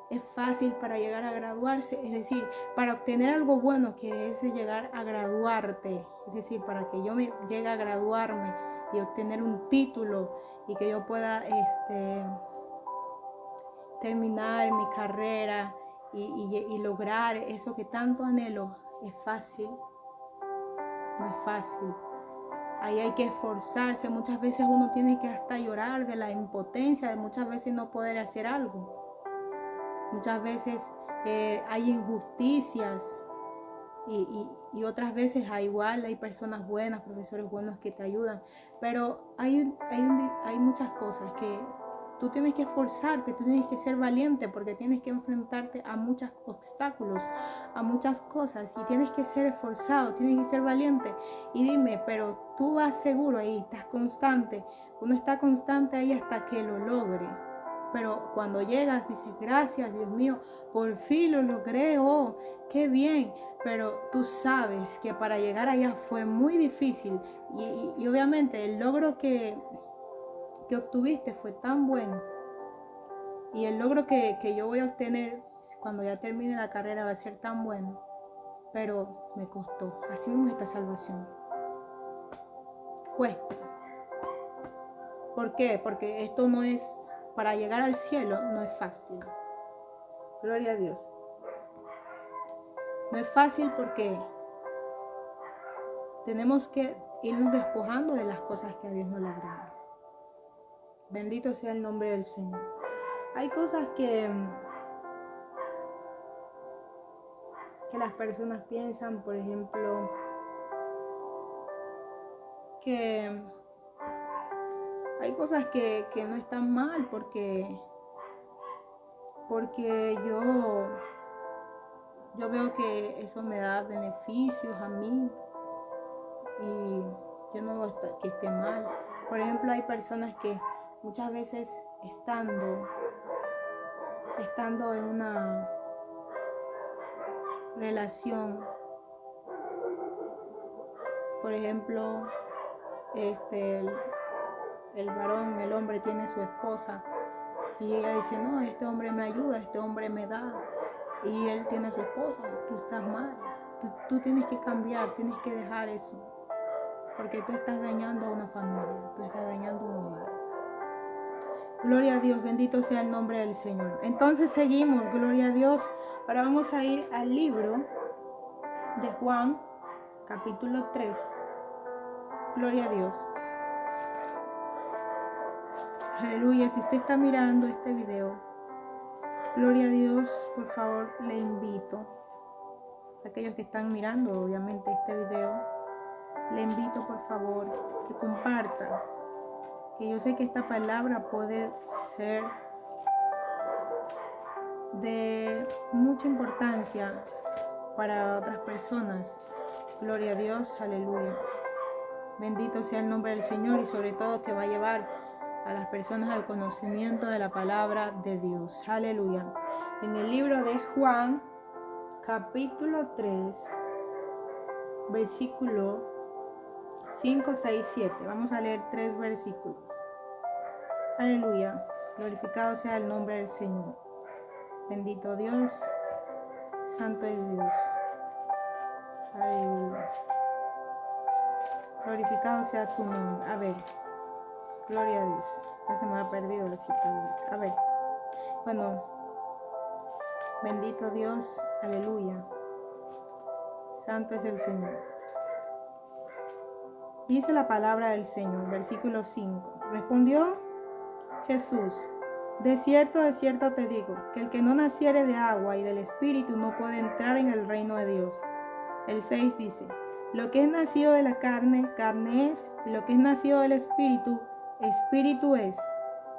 es fácil para llegar a graduarse? Es decir, para obtener algo bueno que es llegar a graduarte, es decir, para que yo me llegue a graduarme y obtener un título y que yo pueda terminar mi carrera y lograr eso que tanto anhelo, ¿es fácil? No es fácil. Ahí hay que esforzarse. Muchas veces uno tiene que hasta llorar de la impotencia de muchas veces no poder hacer algo. Muchas veces hay injusticias y otras veces igual hay personas buenas, profesores buenos que te ayudan. Pero hay muchas cosas que tú tienes que esforzarte, tú tienes que ser valiente porque tienes que enfrentarte a muchos obstáculos, a muchas cosas y tienes que ser esforzado, tienes que ser valiente. Y dime, pero tú vas seguro ahí, estás constante. Uno está constante ahí hasta que lo logre. Pero cuando llegas dices, gracias Dios mío, por fin lo logré, oh, qué bien. Pero tú sabes que para llegar allá fue muy difícil y obviamente el logro que obtuviste fue tan bueno y el logro que yo voy a obtener cuando ya termine la carrera va a ser tan bueno, pero me costó. Así mismo esta salvación cuesta. ¿Por qué? Porque esto no es, para llegar al cielo no es fácil. Gloria a Dios. No es fácil porque tenemos que irnos despojando de las cosas que a Dios no le agradan. Bendito sea el nombre del Señor. Hay cosas que las personas piensan, por ejemplo, que hay cosas que no están mal porque yo veo que eso me da beneficios a mí y yo no veo que esté mal. Por ejemplo, hay personas que muchas veces estando en una relación, por ejemplo, el varón, el hombre tiene su esposa Y ella dice, no, este hombre me ayuda, este hombre me da. Y él tiene a su esposa, tú estás mal. Tú tienes que cambiar, tienes que dejar eso. Porque tú estás dañando a una familia, tú estás dañando un hogar. Gloria a Dios, bendito sea el nombre del Señor. Entonces seguimos, gloria a Dios. Ahora vamos a ir al libro de Juan, capítulo 3. Gloria a Dios. Aleluya, si usted está mirando este video, gloria a Dios, por favor, le invito, a aquellos que están mirando obviamente este video, le invito por favor que compartan, que yo sé que esta palabra puede ser de mucha importancia para otras personas. Gloria a Dios, aleluya. Bendito sea el nombre del Señor y sobre todo que va a llevar a las personas al conocimiento de la palabra de Dios. Aleluya. En el libro de Juan, capítulo 3, versículo 5, 6, 7. Vamos a leer 3 versículos. Aleluya. Glorificado sea el nombre del Señor. Bendito Dios. Santo es Dios. Aleluya. Glorificado sea su nombre. A ver. Gloria a Dios. Ya se me ha perdido la cita. A ver. Bueno. Bendito Dios. Aleluya. Santo es el Señor. Dice la palabra del Señor. Versículo 5. Respondió Jesús. De cierto te digo, que el que no naciere de agua y del Espíritu no puede entrar en el reino de Dios. El 6 dice, lo que es nacido de la carne, carne es, y lo que es nacido del Espíritu, Espíritu es.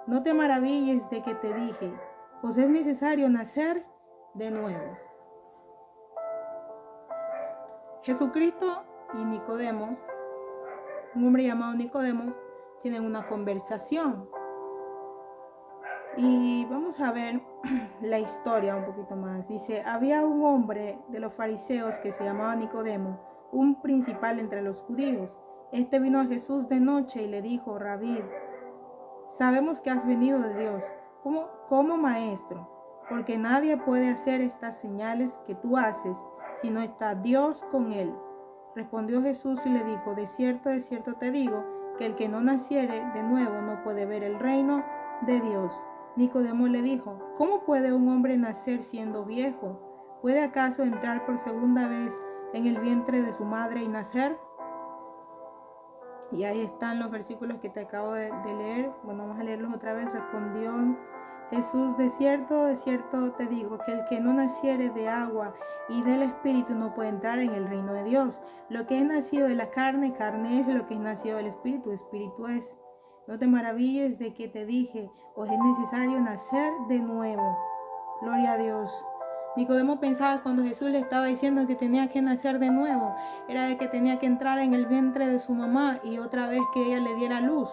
No te maravilles de que te dije, pues es necesario nacer de nuevo. Jesucristo y Nicodemo, un hombre llamado Nicodemo, tienen una conversación. Y vamos a ver la historia un poquito más. Dice, había un hombre de los fariseos que se llamaba Nicodemo, un principal entre los judíos. Este vino a Jesús de noche y le dijo, Rabí, sabemos que has venido de Dios, como maestro, porque nadie puede hacer estas señales que tú haces, si no está Dios con él. Respondió Jesús y le dijo, de cierto te digo, que el que no naciere de nuevo no puede ver el reino de Dios. Nicodemo le dijo, ¿cómo puede un hombre nacer siendo viejo? ¿Puede acaso entrar por segunda vez en el vientre de su madre y nacer? Y ahí están los versículos que te acabo de leer. Bueno, vamos a leerlos otra vez. Respondió Jesús, de cierto te digo, que el que no naciere de agua y del Espíritu no puede entrar en el reino de Dios. Lo que es nacido de la carne, carne es, y lo que es nacido del Espíritu, Espíritu es. No te maravilles de que te dije, os es necesario nacer de nuevo. Gloria a Dios. Nicodemo pensaba cuando Jesús le estaba diciendo que tenía que nacer de nuevo, era de que tenía que entrar en el vientre de su mamá y otra vez que ella le diera luz.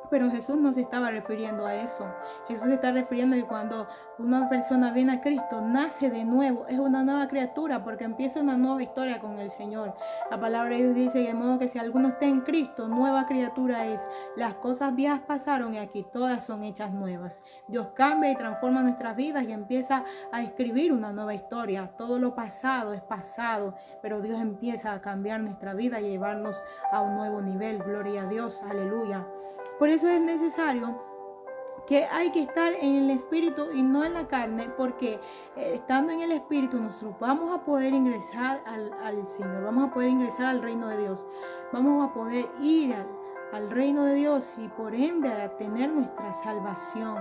Pero Jesús no se estaba refiriendo a eso. Jesús se está refiriendo a que cuando una persona viene a Cristo, nace de nuevo, es una nueva criatura porque empieza una nueva historia con el Señor. La palabra de Dios dice de modo que si alguno está en Cristo, nueva criatura es. Las cosas viejas pasaron y aquí todas son hechas nuevas. Dios cambia y transforma nuestras vidas y empieza a escribir una nueva historia. Todo lo pasado es pasado, pero Dios empieza a cambiar nuestra vida y llevarnos a un nuevo nivel. Gloria a Dios, aleluya. Por eso es necesario que hay que estar en el Espíritu y no en la carne, porque estando en el Espíritu nosotros vamos a poder ingresar al Señor, vamos a poder ingresar al reino de Dios, vamos a poder ir al reino de Dios y por ende a tener nuestra salvación.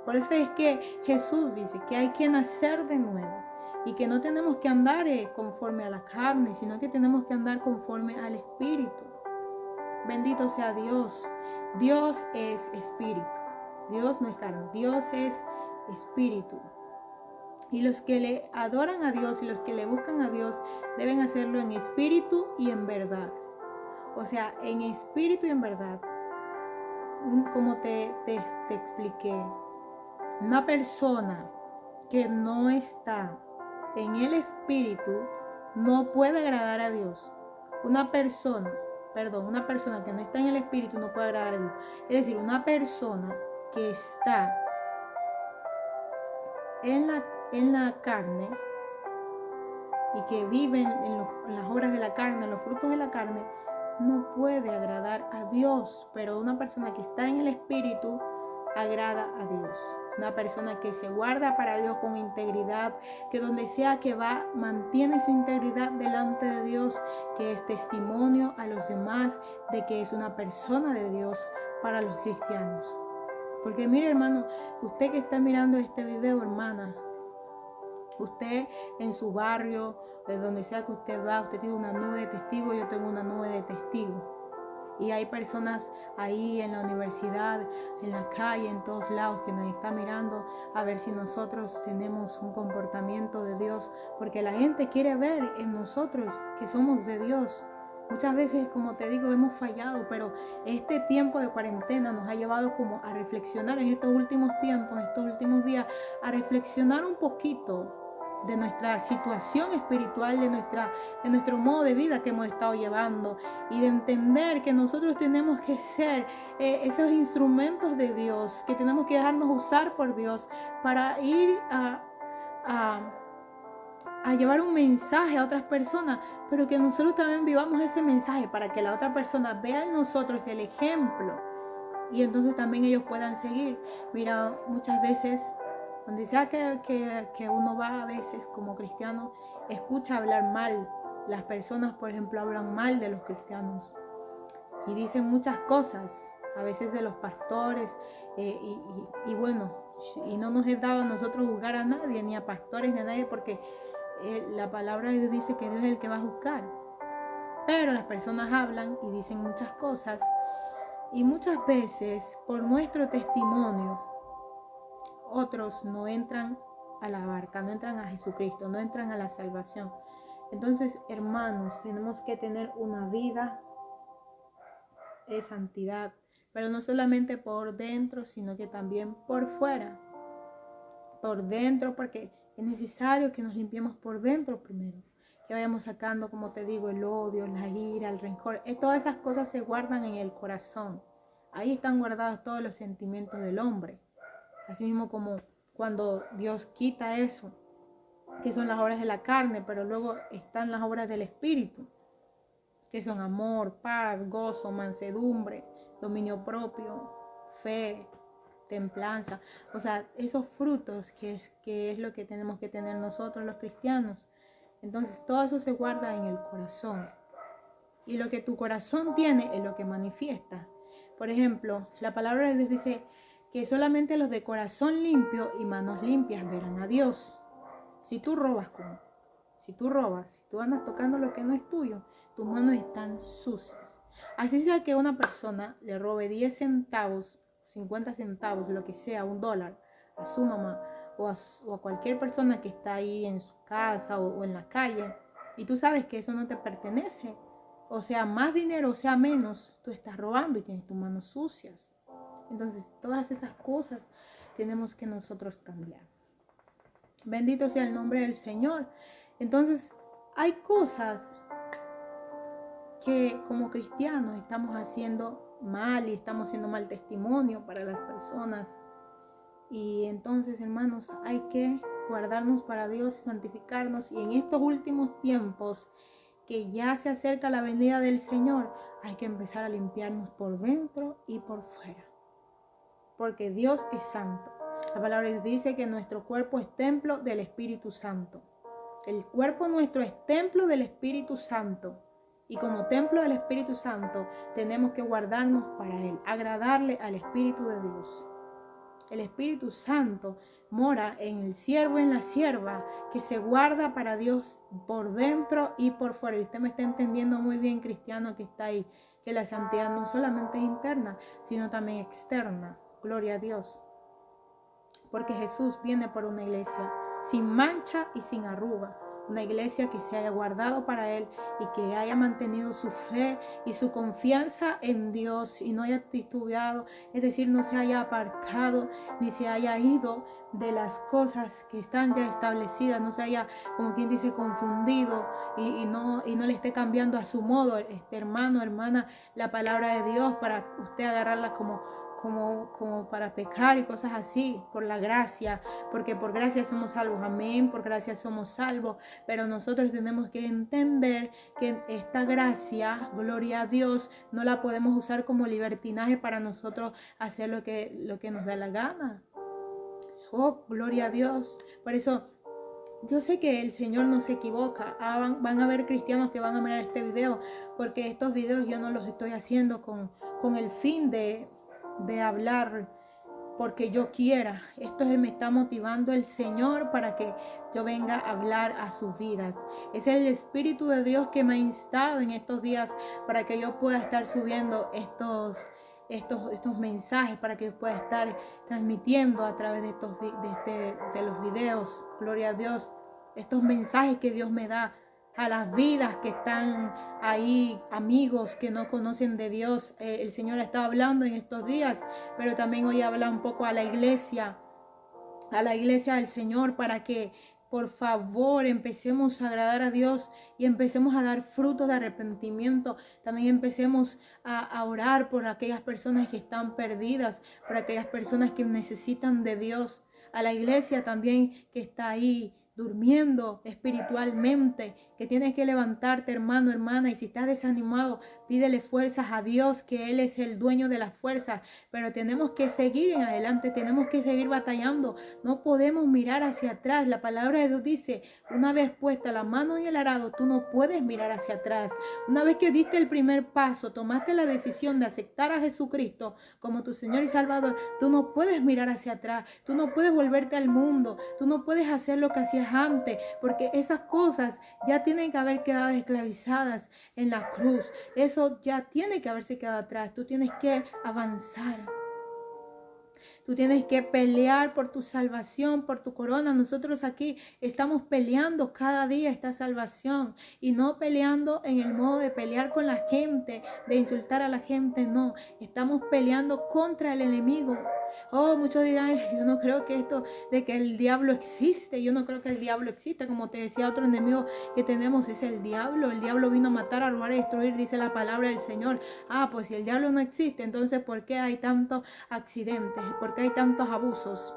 Por eso es que Jesús dice que hay que nacer de nuevo y que no tenemos que andar conforme a la carne, sino que tenemos que andar conforme al Espíritu. Bendito sea Dios. Dios es espíritu. Dios no es carne. Dios es espíritu. Y los que le adoran a Dios y los que le buscan a Dios deben hacerlo en espíritu y en verdad. O sea, en espíritu y en verdad. Como te expliqué, una persona que no está en el espíritu no puede agradar a Dios. Una persona que no está en el Espíritu no puede agradar a Dios. Es decir, una persona que está en la carne y que vive en las obras de la carne, en los frutos de la carne, no puede agradar a Dios. Pero una persona que está en el Espíritu agrada a Dios. Una persona que se guarda para Dios con integridad, que donde sea que va, mantiene su integridad delante de Dios, que es testimonio a los demás de que es una persona de Dios para los cristianos. Porque mire, hermano, usted que está mirando este video, hermana, usted en su barrio, de donde sea que usted va, usted tiene una nube de testigos, yo tengo una nube de testigos. Y hay personas ahí en la universidad, en la calle, en todos lados que nos están mirando a ver si nosotros tenemos un comportamiento de Dios. Porque la gente quiere ver en nosotros que somos de Dios. Muchas veces, como te digo, hemos fallado, pero este tiempo de cuarentena nos ha llevado como a reflexionar en estos últimos tiempos, en estos últimos días, a reflexionar un poquito de nuestra situación espiritual, de nuestro modo de vida que hemos estado llevando, y de entender que nosotros tenemos que ser esos instrumentos de Dios, que tenemos que dejarnos usar por Dios para ir a llevar un mensaje a otras personas, pero que nosotros también vivamos ese mensaje para que la otra persona vea en nosotros el ejemplo y entonces también ellos puedan seguir. Mira, muchas veces donde sea que uno va, a veces como cristiano, escucha hablar mal. Las personas, por ejemplo, hablan mal de los cristianos y dicen muchas cosas, a veces de los pastores, y bueno, y no nos es dado a nosotros juzgar a nadie, ni a pastores, ni a nadie, porque la palabra de Dios dice que Dios es el que va a juzgar. Pero las personas hablan y dicen muchas cosas, y muchas veces por nuestro testimonio otros no entran a la barca, no entran a Jesucristo, no entran a la salvación. Entonces, hermanos, tenemos que tener una vida de santidad, pero no solamente por dentro, sino que también por fuera. Por dentro, porque es necesario que nos limpiemos por dentro primero, que vayamos sacando, como te digo, el odio, la ira, el rencor. Todas esas cosas se guardan en el corazón. Ahí están guardados todos los sentimientos del hombre. Así mismo como cuando Dios quita eso, que son las obras de la carne, pero luego están las obras del Espíritu, que son amor, paz, gozo, mansedumbre, dominio propio, fe, templanza. O sea, esos frutos que es lo que tenemos que tener nosotros los cristianos. Entonces todo eso se guarda en el corazón. Y lo que tu corazón tiene es lo que manifiesta. Por ejemplo, la palabra de Dios dice que solamente los de corazón limpio y manos limpias verán a Dios. Si tú robas, si tú andas tocando lo que no es tuyo, tus manos están sucias. Así sea que una persona le robe 10 centavos, 50 centavos, lo que sea, $1 a su mamá o a cualquier persona que está ahí en su casa o en la calle, y tú sabes que eso no te pertenece, o sea, más dinero o sea menos, tú estás robando y tienes tus manos sucias. Entonces, todas esas cosas tenemos que nosotros cambiar. Bendito sea el nombre del Señor. Entonces, hay cosas que como cristianos estamos haciendo mal y estamos haciendo mal testimonio para las personas. Y entonces, hermanos, hay que guardarnos para Dios y santificarnos. Y en estos últimos tiempos, que ya se acerca la venida del Señor, hay que empezar a limpiarnos por dentro y por fuera. Porque Dios es santo. La palabra dice que nuestro cuerpo es templo del Espíritu Santo. El cuerpo nuestro es templo del Espíritu Santo. Y como templo del Espíritu Santo tenemos que guardarnos para Él, agradarle al Espíritu de Dios. El Espíritu Santo mora en el siervo y en la sierva, que se guarda para Dios por dentro y por fuera. Y usted me está entendiendo muy bien, cristiano que está ahí, que la santidad no solamente es interna, sino también externa. Gloria a Dios. Porque Jesús viene por una iglesia sin mancha y sin arruga. Una iglesia que se haya guardado para Él y que haya mantenido su fe y su confianza en Dios y no haya titubeado, es decir, no se haya apartado ni se haya ido de las cosas que están ya establecidas, no se haya, como quien dice, confundido y no le esté cambiando a su modo, hermano, hermana, la palabra de Dios para usted agarrarla como como para pecar y cosas así, por la gracia, porque por gracia somos salvos, amén, por gracia somos salvos, pero nosotros tenemos que entender que esta gracia, gloria a Dios, no la podemos usar como libertinaje para nosotros hacer lo que nos da la gana. Oh, gloria a Dios. Por eso yo sé que el Señor no se equivoca. Van a haber cristianos que van a mirar este video, porque estos videos yo no los estoy haciendo con el fin de hablar porque yo quiera. Esto me está motivando el Señor para que yo venga a hablar a sus vidas. Es el Espíritu de Dios que me ha instado en estos días para que yo pueda estar subiendo estos mensajes, para que yo pueda estar transmitiendo a través de los videos, gloria a Dios, estos mensajes que Dios me da a las vidas que están ahí, amigos que no conocen de Dios. El Señor está hablando en estos días, pero también hoy habla un poco a la iglesia del Señor, para que por favor empecemos a agradar a Dios y empecemos a dar frutos de arrepentimiento. También empecemos a orar por aquellas personas que están perdidas, por aquellas personas que necesitan de Dios. A la iglesia también que está ahí durmiendo espiritualmente, que tienes que levantarte, hermano, hermana, y si estás desanimado, pídele fuerzas a Dios, que Él es el dueño de las fuerzas, pero tenemos que seguir en adelante, tenemos que seguir batallando, no podemos mirar hacia atrás. La palabra de Dios dice, una vez puesta la mano en el arado, tú no puedes mirar hacia atrás. Una vez que diste el primer paso, tomaste la decisión de aceptar a Jesucristo como tu Señor y Salvador, tú no puedes mirar hacia atrás, tú no puedes volverte al mundo, tú no puedes hacer lo que hacías antes, porque esas cosas ya tienen que haber quedado esclavizadas en la cruz. Eso ya tiene que haberse quedado atrás. Tú tienes que avanzar. Tú tienes que pelear por tu salvación, por tu corona. Nosotros aquí estamos peleando cada día esta salvación, y no peleando en el modo de pelear con la gente, de insultar a la gente, no. Estamos peleando contra el enemigo. Oh, muchos dirán, yo no creo que esto de que el diablo existe, yo no creo que el diablo exista. Como te decía, otro enemigo que tenemos es el diablo. El diablo vino a matar, a robar y destruir, dice la palabra del Señor. Pues si el diablo no existe, entonces ¿por qué hay tantos accidentes? ¿Por qué hay tantos abusos?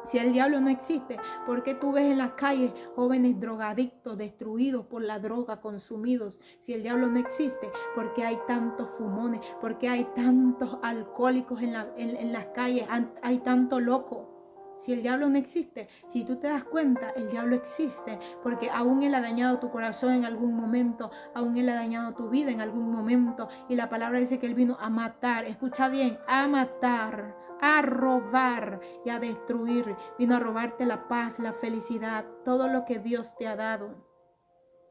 Si el diablo no existe, ¿por qué tú ves en las calles jóvenes drogadictos, destruidos por la droga, consumidos? Si el diablo no existe, ¿por qué hay tantos fumones? ¿Por qué hay tantos alcohólicos en las calles? Hay tanto loco. Si el diablo no existe, si tú te das cuenta, el diablo existe, porque aún él ha dañado tu corazón en algún momento, aún él ha dañado tu vida en algún momento, y la palabra dice que él vino a matar, escucha bien, a matar, a robar y a destruir. Vino a robarte la paz, la felicidad, todo lo que Dios te ha dado.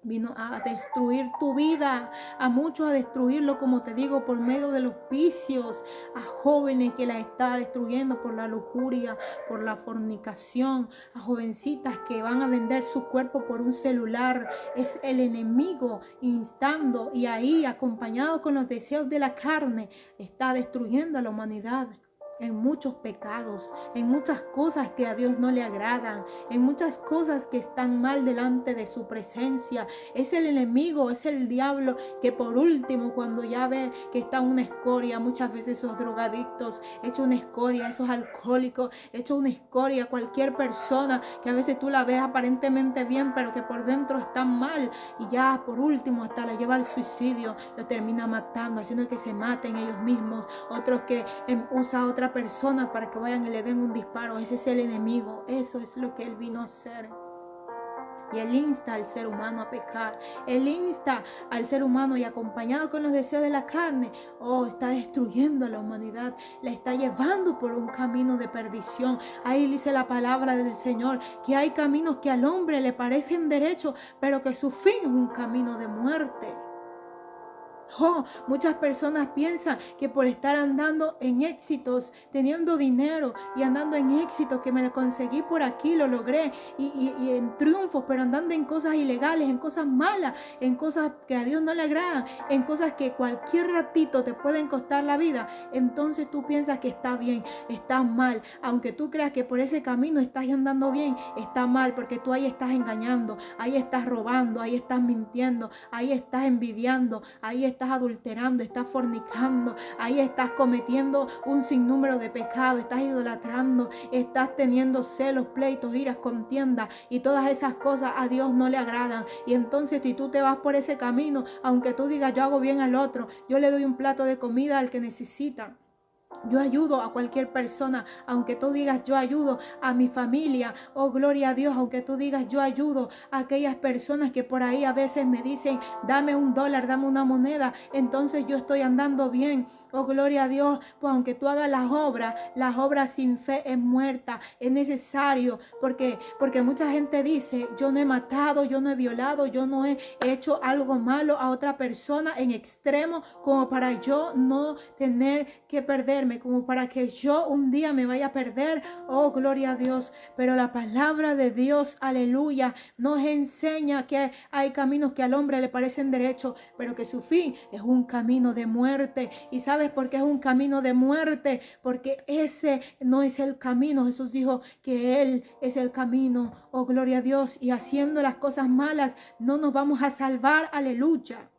Vino a destruir tu vida, a muchos a destruirlo, como te digo, por medio de los vicios, a jóvenes que la está destruyendo por la lujuria, por la fornicación, a jovencitas que van a vender su cuerpo por un celular. Es el enemigo instando, y ahí, acompañado con los deseos de la carne, está destruyendo a la humanidad. En muchos pecados, en muchas cosas que a Dios no le agradan, en muchas cosas que están mal delante de su presencia. Es el enemigo, es el diablo, que por último, cuando ya ve que está una escoria, muchas veces esos drogadictos, hecho una escoria, esos alcohólicos, hecho una escoria, cualquier persona que a veces tú la ves aparentemente bien, pero que por dentro está mal, y ya por último hasta la lleva al suicidio, lo termina matando, haciendo que se maten ellos mismos. Otros que usa a otra persona para que vayan y le den un disparo. Ese es el enemigo, eso es lo que él vino a hacer. Y él insta al ser humano a pecar, él insta al ser humano, y acompañado con los deseos de la carne, está destruyendo a la humanidad, la está llevando por un camino de perdición. Ahí dice la palabra del Señor que hay caminos que al hombre le parecen derechos, pero que su fin es un camino de muerte. Muchas personas piensan que por estar andando en éxitos, teniendo dinero y andando en éxitos, que me lo conseguí por aquí, lo logré, y en triunfos, pero andando en cosas ilegales, en cosas malas, en cosas que a Dios no le agradan, en cosas que cualquier ratito te pueden costar la vida, entonces tú piensas que está bien, está mal. Aunque tú creas que por ese camino estás andando bien, está mal, porque tú ahí estás engañando, ahí estás robando, ahí estás mintiendo, ahí estás envidiando, ahí estás estás adulterando, estás fornicando, ahí estás cometiendo un sinnúmero de pecados, estás idolatrando, estás teniendo celos, pleitos, iras, contiendas y todas esas cosas a Dios no le agradan. Y entonces si tú te vas por ese camino, aunque tú digas yo hago bien al otro, yo le doy un plato de comida al que necesita, yo ayudo a cualquier persona, aunque tú digas yo ayudo a mi familia, oh gloria a Dios, aunque tú digas yo ayudo a aquellas personas que por ahí a veces me dicen dame $1, dame una moneda, entonces yo estoy andando bien. Oh, gloria a Dios, pues aunque tú hagas las obras sin fe es muerta, es necesario, porque mucha gente dice, yo no he matado, yo no he violado, yo no he hecho algo malo a otra persona en extremo, como para yo no tener que perderme, como para que yo un día me vaya a perder. Oh, gloria a Dios, pero la palabra de Dios, aleluya, nos enseña que hay caminos que al hombre le parecen derechos, pero que su fin es un camino de muerte. Y ¿sabes por qué es un camino de muerte? Porque ese no es el camino. Jesús dijo que Él es el camino. Oh, gloria a Dios. Y haciendo las cosas malas no nos vamos a salvar. Aleluya.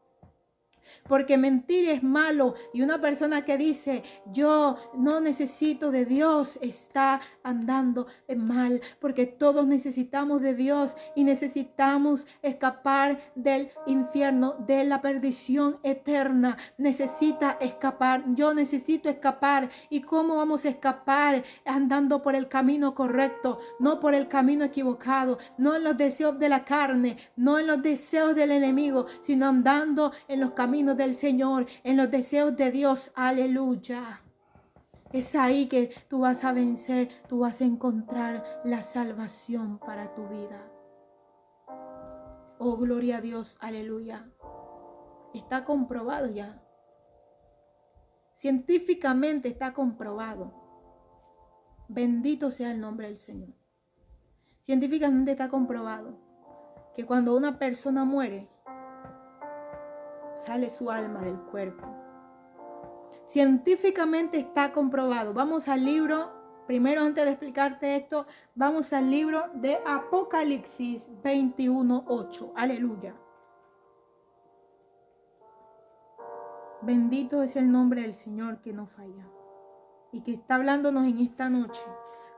Porque mentir es malo, y una persona que dice yo no necesito de Dios está andando en mal, porque todos necesitamos de Dios y necesitamos escapar del infierno, de la perdición eterna. Necesita escapar, yo necesito escapar. ¿Y cómo vamos a escapar? Andando por el camino correcto, no por el camino equivocado, no en los deseos de la carne, no en los deseos del enemigo, sino andando en los caminos del Señor, en los deseos de Dios. Aleluya. Es ahí que tú vas a vencer, tú vas a encontrar la salvación para tu vida. Oh, gloria a Dios. Aleluya. Está comprobado ya. Científicamente está comprobado. Bendito sea el nombre del Señor. Científicamente está comprobado que cuando una persona muere, sale su alma del cuerpo. Científicamente está comprobado. Vamos al libro, primero antes de explicarte esto, vamos al libro de Apocalipsis 21:8. Aleluya. Bendito es el nombre del Señor que no falla y que está hablándonos en esta noche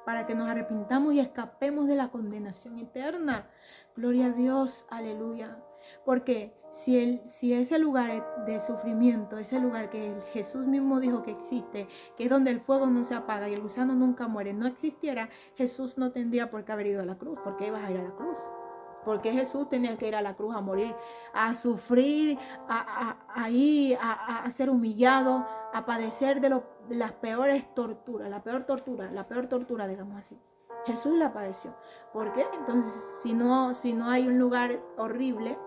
para que nos arrepintamos y escapemos de la condenación eterna. Gloria a Dios, aleluya. Porque si ese lugar de sufrimiento, ese lugar que Jesús mismo dijo que existe, que es donde el fuego no se apaga y el gusano nunca muere, no existiera, Jesús no tendría por qué haber ido a la cruz. ¿Por qué ibas a ir a la cruz? Porque Jesús tenía que ir a la cruz a morir, a sufrir, a ser humillado, a padecer de las peores torturas, la peor tortura, digamos así. Jesús la padeció. ¿Por qué? Entonces, si no hay un lugar horrible,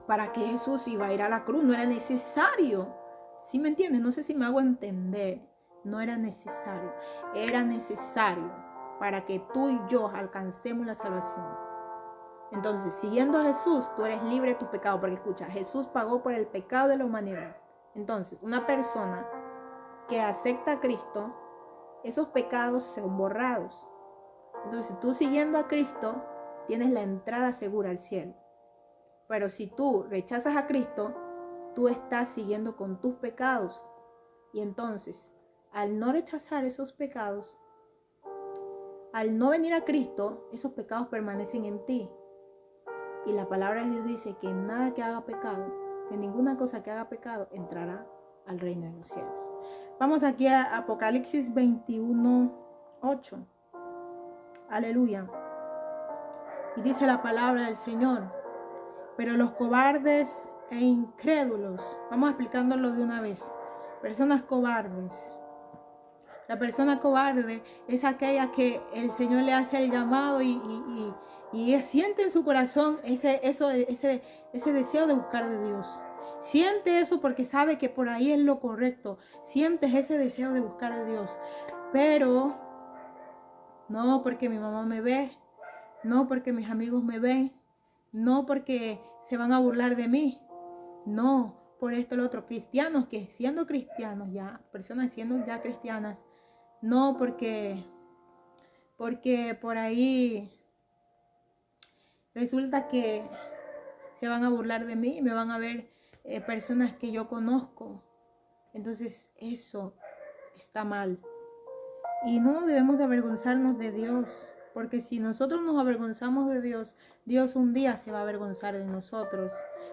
¿para qué Jesús iba a ir a la cruz? No era necesario. ¿Sí me entiendes? No sé si me hago entender. No era necesario. Era necesario para que tú y yo alcancemos la salvación. Entonces, siguiendo a Jesús, tú eres libre de tu pecado. Porque escucha, Jesús pagó por el pecado de la humanidad. Entonces, una persona que acepta a Cristo, esos pecados son borrados. Entonces, tú siguiendo a Cristo, tienes la entrada segura al cielo. Pero si tú rechazas a Cristo, tú estás siguiendo con tus pecados. Y entonces, al no rechazar esos pecados, al no venir a Cristo, esos pecados permanecen en ti. Y la palabra de Dios dice que nada que haga pecado, que ninguna cosa que haga pecado entrará al reino de los cielos. Vamos aquí a Apocalipsis 21:8. Aleluya. Y dice la palabra del Señor: pero los cobardes e incrédulos, vamos explicándolo de una vez, personas cobardes. La persona cobarde es aquella que el Señor le hace el llamado y siente en su corazón ese deseo de buscar de Dios. Siente eso porque sabe que por ahí es lo correcto. Sientes ese deseo de buscar de Dios. Pero no porque mi mamá me ve, no porque mis amigos me ven, no porque se van a burlar de mí, no por esto lo otro. Cristianos que siendo cristianos ya, personas siendo ya cristianas, no porque por ahí resulta que se van a burlar de mí, me van a ver personas que yo conozco. Entonces eso está mal. Y no debemos de avergonzarnos de Dios, porque si nosotros nos avergonzamos de Dios, Dios un día se va a avergonzar de nosotros.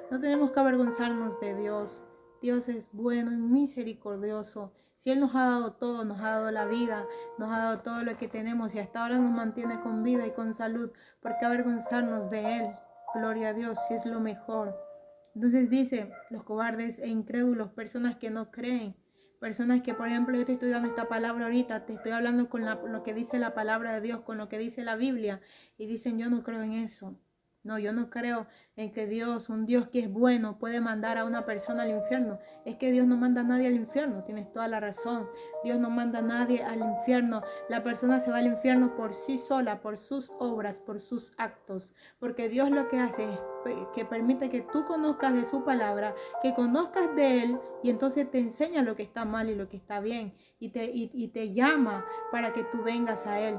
No tenemos que avergonzarnos de Dios. Dios es bueno y misericordioso. Si Él nos ha dado todo, nos ha dado la vida, nos ha dado todo lo que tenemos y hasta ahora nos mantiene con vida y con salud, ¿por qué avergonzarnos de Él? Gloria a Dios, si es lo mejor. Entonces dice, los cobardes e incrédulos, personas que no creen, personas que, por ejemplo, yo te estoy dando esta palabra ahorita, te estoy hablando con lo que dice la palabra de Dios, con lo que dice la Biblia, y dicen, yo no creo en eso. No, yo no creo en que Dios, un Dios que es bueno, puede mandar a una persona al infierno. Es que Dios no manda a nadie al infierno, tienes toda la razón. Dios no manda a nadie al infierno. La persona se va al infierno por sí sola, por sus obras, por sus actos. Porque Dios lo que hace es que permite que tú conozcas de su palabra, que conozcas de Él, y entonces te enseña lo que está mal y lo que está bien. Y te llama para que tú vengas a Él.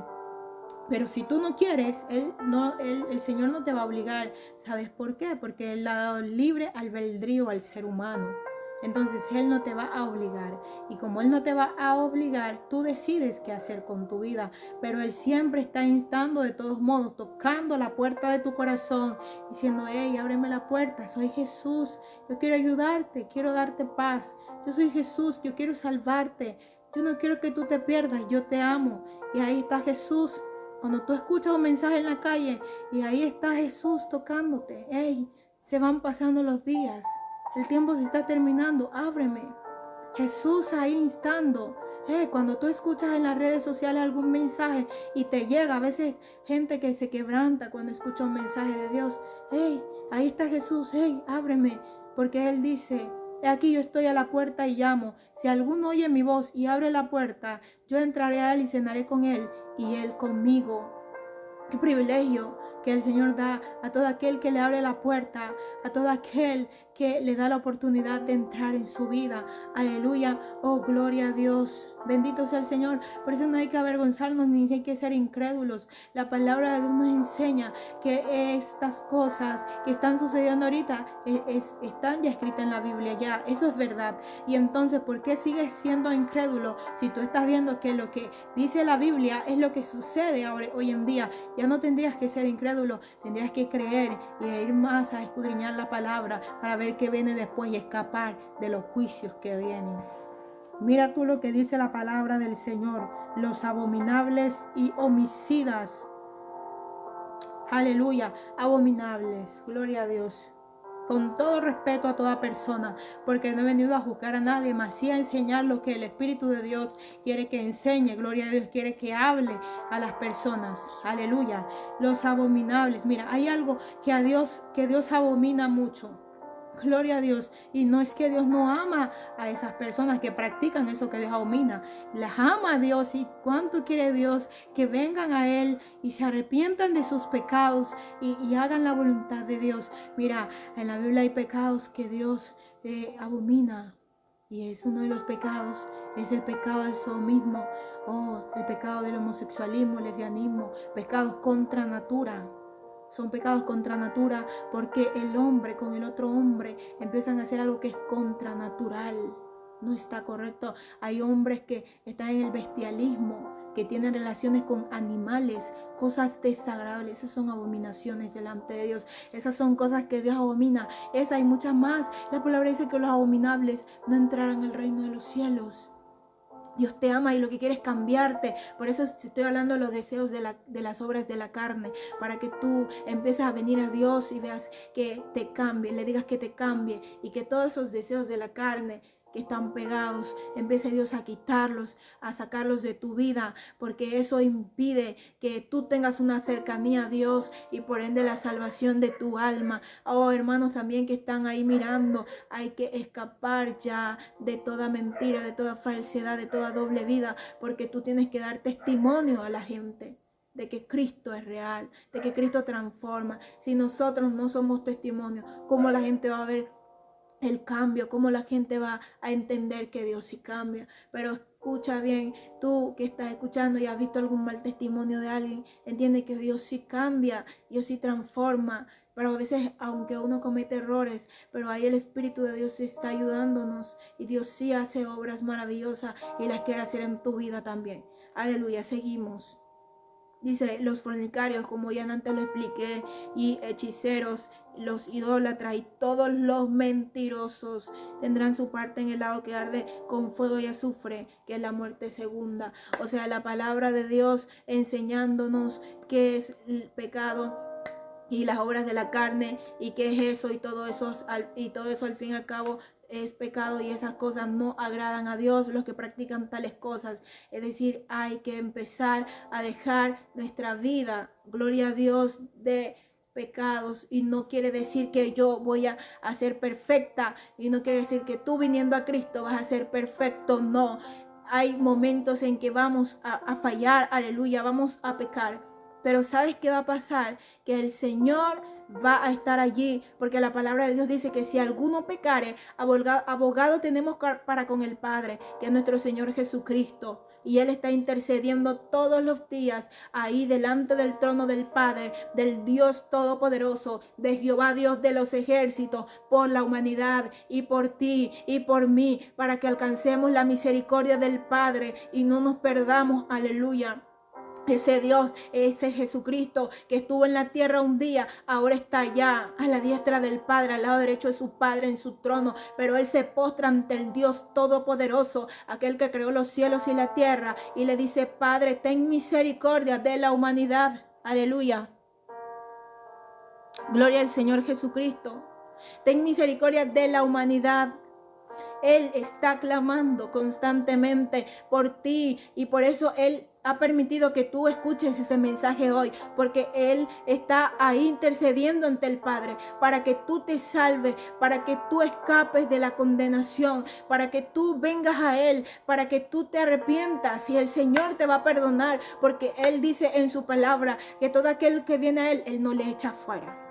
Pero si tú no quieres, el Señor no te va a obligar. ¿Sabes por qué? Porque Él ha dado libre albedrío al ser humano. Entonces Él no te va a obligar. Y como Él no te va a obligar, tú decides qué hacer con tu vida. Pero Él siempre está instando de todos modos, tocando la puerta de tu corazón, diciendo, hey, ábreme la puerta, soy Jesús, yo quiero ayudarte, quiero darte paz. Yo soy Jesús, yo quiero salvarte. Yo no quiero que tú te pierdas, yo te amo. Y ahí está Jesús. Cuando tú escuchas un mensaje en la calle y ahí está Jesús tocándote, hey, se van pasando los días, el tiempo se está terminando, ábreme. Jesús ahí instando. Cuando tú escuchas en las redes sociales algún mensaje y te llega, a veces gente que se quebranta cuando escucha un mensaje de Dios, hey, ahí está Jesús, hey, ábreme, porque Él dice, he aquí yo estoy a la puerta y llamo. Si alguno oye mi voz y abre la puerta, yo entraré a Él y cenaré con Él y Él conmigo. Qué privilegio que el Señor da a todo aquel que le abre la puerta, a todo aquel que le da la oportunidad de entrar en su vida. Aleluya, oh gloria a Dios. Bendito sea el Señor. Por eso no hay que avergonzarnos ni hay que ser incrédulos. La palabra de Dios nos enseña que estas cosas que están sucediendo ahorita están ya escritas en la Biblia ya. Eso es verdad. Y entonces, ¿por qué sigues siendo incrédulo si tú estás viendo que lo que dice la Biblia es lo que sucede ahora, hoy en día? Ya no tendrías que ser incrédulo, tendrías que creer y ir más a escudriñar la palabra para ver qué viene después y escapar de los juicios que vienen. Mira tú lo que dice la palabra del Señor, los abominables y homicidas. Aleluya, abominables, gloria a Dios. Con todo respeto a toda persona, porque no he venido a juzgar a nadie, más sí a enseñar lo que el Espíritu de Dios quiere que enseñe, gloria a Dios, quiere que hable a las personas, aleluya. Los abominables, mira, hay algo que Dios abomina mucho. Gloria a Dios. Y no es que Dios no ama a esas personas que practican eso que Dios abomina. Las ama a Dios. ¿Y cuánto quiere Dios que vengan a Él y se arrepientan de sus pecados y hagan la voluntad de Dios? Mira, en la Biblia hay pecados que Dios abomina. Y es uno de los pecados, es el pecado del sodomismo, el pecado del homosexualismo, lesbianismo, pecados contra natura. Son pecados contra natura porque el hombre con el otro hombre empiezan a hacer algo que es contranatural. No está correcto. Hay hombres que están en el bestialismo, que tienen relaciones con animales, cosas desagradables. Esas son abominaciones delante de Dios. Esas son cosas que Dios abomina. Esas y muchas más. La palabra dice que los abominables no entrarán en el reino de los cielos. Dios te ama y lo que quiere es cambiarte. Por eso estoy hablando de los deseos de las obras de la carne, para que tú empieces a venir a Dios y veas que te cambie, le digas que te cambie y que todos esos deseos de la carne que están pegados, empiece Dios a quitarlos, a sacarlos de tu vida, porque eso impide que tú tengas una cercanía a Dios y por ende la salvación de tu alma. Oh, hermanos también que están ahí mirando, hay que escapar ya de toda mentira, de toda falsedad, de toda doble vida, porque tú tienes que dar testimonio a la gente de que Cristo es real, de que Cristo transforma. Si nosotros no somos testimonio, ¿cómo la gente va a ver el cambio? ¿Cómo la gente va a entender que Dios sí cambia? Pero escucha bien, tú que estás escuchando y has visto algún mal testimonio de alguien, entiende que Dios sí cambia, Dios sí transforma. Pero a veces, aunque uno comete errores, pero ahí el Espíritu de Dios está ayudándonos. Y Dios sí hace obras maravillosas y las quiere hacer en tu vida también. Aleluya, seguimos. Dice, los fornicarios, como ya antes lo expliqué, y hechiceros, los idólatras y todos los mentirosos tendrán su parte en el lago que arde con fuego y azufre, que es la muerte segunda. O sea, la palabra de Dios enseñándonos qué es el pecado y las obras de la carne y qué es eso, y todo eso al fin y al cabo es pecado, y esas cosas no agradan a Dios, los que practican tales cosas. Es decir, hay que empezar a dejar nuestra vida, gloria a Dios, de pecados. Y no quiere decir que yo voy a ser perfecta, y no quiere decir que tú viniendo a Cristo vas a ser perfecto. No, hay momentos en que vamos a fallar, aleluya, vamos a pecar. Pero ¿sabes qué va a pasar? Que el Señor va a estar allí, porque la palabra de Dios dice que si alguno pecare, abogado tenemos para con el Padre, que es nuestro Señor Jesucristo. Y Él está intercediendo todos los días ahí delante del trono del Padre, del Dios Todopoderoso, de Jehová Dios de los ejércitos, por la humanidad y por ti y por mí, para que alcancemos la misericordia del Padre y no nos perdamos. Aleluya. Ese Dios, ese Jesucristo que estuvo en la tierra un día, ahora está allá a la diestra del Padre, al lado derecho de su Padre en su trono. Pero Él se postra ante el Dios Todopoderoso, aquel que creó los cielos y la tierra, y le dice: Padre, ten misericordia de la humanidad. Aleluya. Gloria al Señor Jesucristo. Ten misericordia de la humanidad. Él está clamando constantemente por ti, y por eso Él ha permitido que tú escuches ese mensaje hoy, porque Él está ahí intercediendo ante el Padre para que tú te salves, para que tú escapes de la condenación, para que tú vengas a Él, para que tú te arrepientas, y el Señor te va a perdonar, porque Él dice en su palabra que todo aquel que viene a Él no le echa fuera.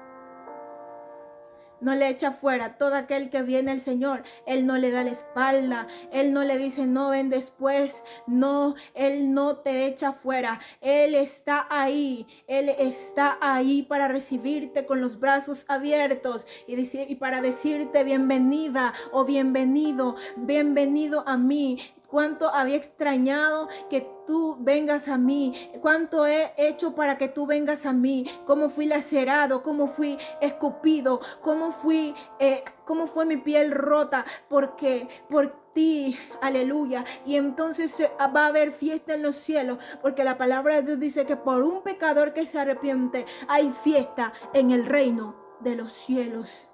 No le echa fuera. Todo aquel que viene al Señor, Él no le da la espalda. Él no le dice: no, ven después. No, Él no te echa fuera. Él está ahí. Él está ahí para recibirte con los brazos abiertos y para decirte: bienvenida o bienvenido. Bienvenido a mí. Cuánto había extrañado que tú vengas a mí, cuánto he hecho para que tú vengas a mí, cómo fui lacerado, cómo fui escupido, cómo fue mi piel rota, porque por ti, aleluya. Y entonces va a haber fiesta en los cielos, porque la palabra de Dios dice que por un pecador que se arrepiente hay fiesta en el reino de los cielos.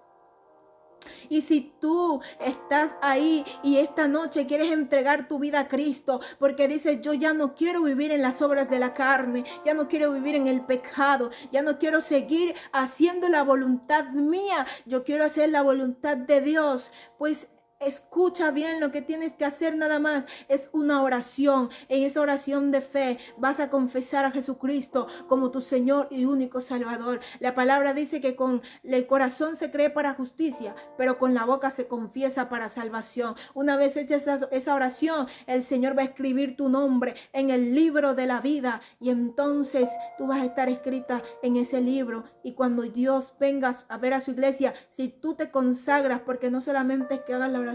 Y si tú estás ahí y esta noche quieres entregar tu vida a Cristo, porque dices: yo ya no quiero vivir en las obras de la carne, ya no quiero vivir en el pecado, ya no quiero seguir haciendo la voluntad mía, yo quiero hacer la voluntad de Dios, pues escucha bien, lo que tienes que hacer nada más es una oración. En esa oración de fe vas a confesar a Jesucristo como tu Señor y único Salvador. La palabra dice que con el corazón se cree para justicia, pero con la boca se confiesa para salvación. Una vez hecha esa oración, el Señor va a escribir tu nombre en el libro de la vida, y entonces tú vas a estar escrita en ese libro. Y cuando Dios venga a ver a su iglesia, si tú te consagras, porque no solamente es que hagas la oración,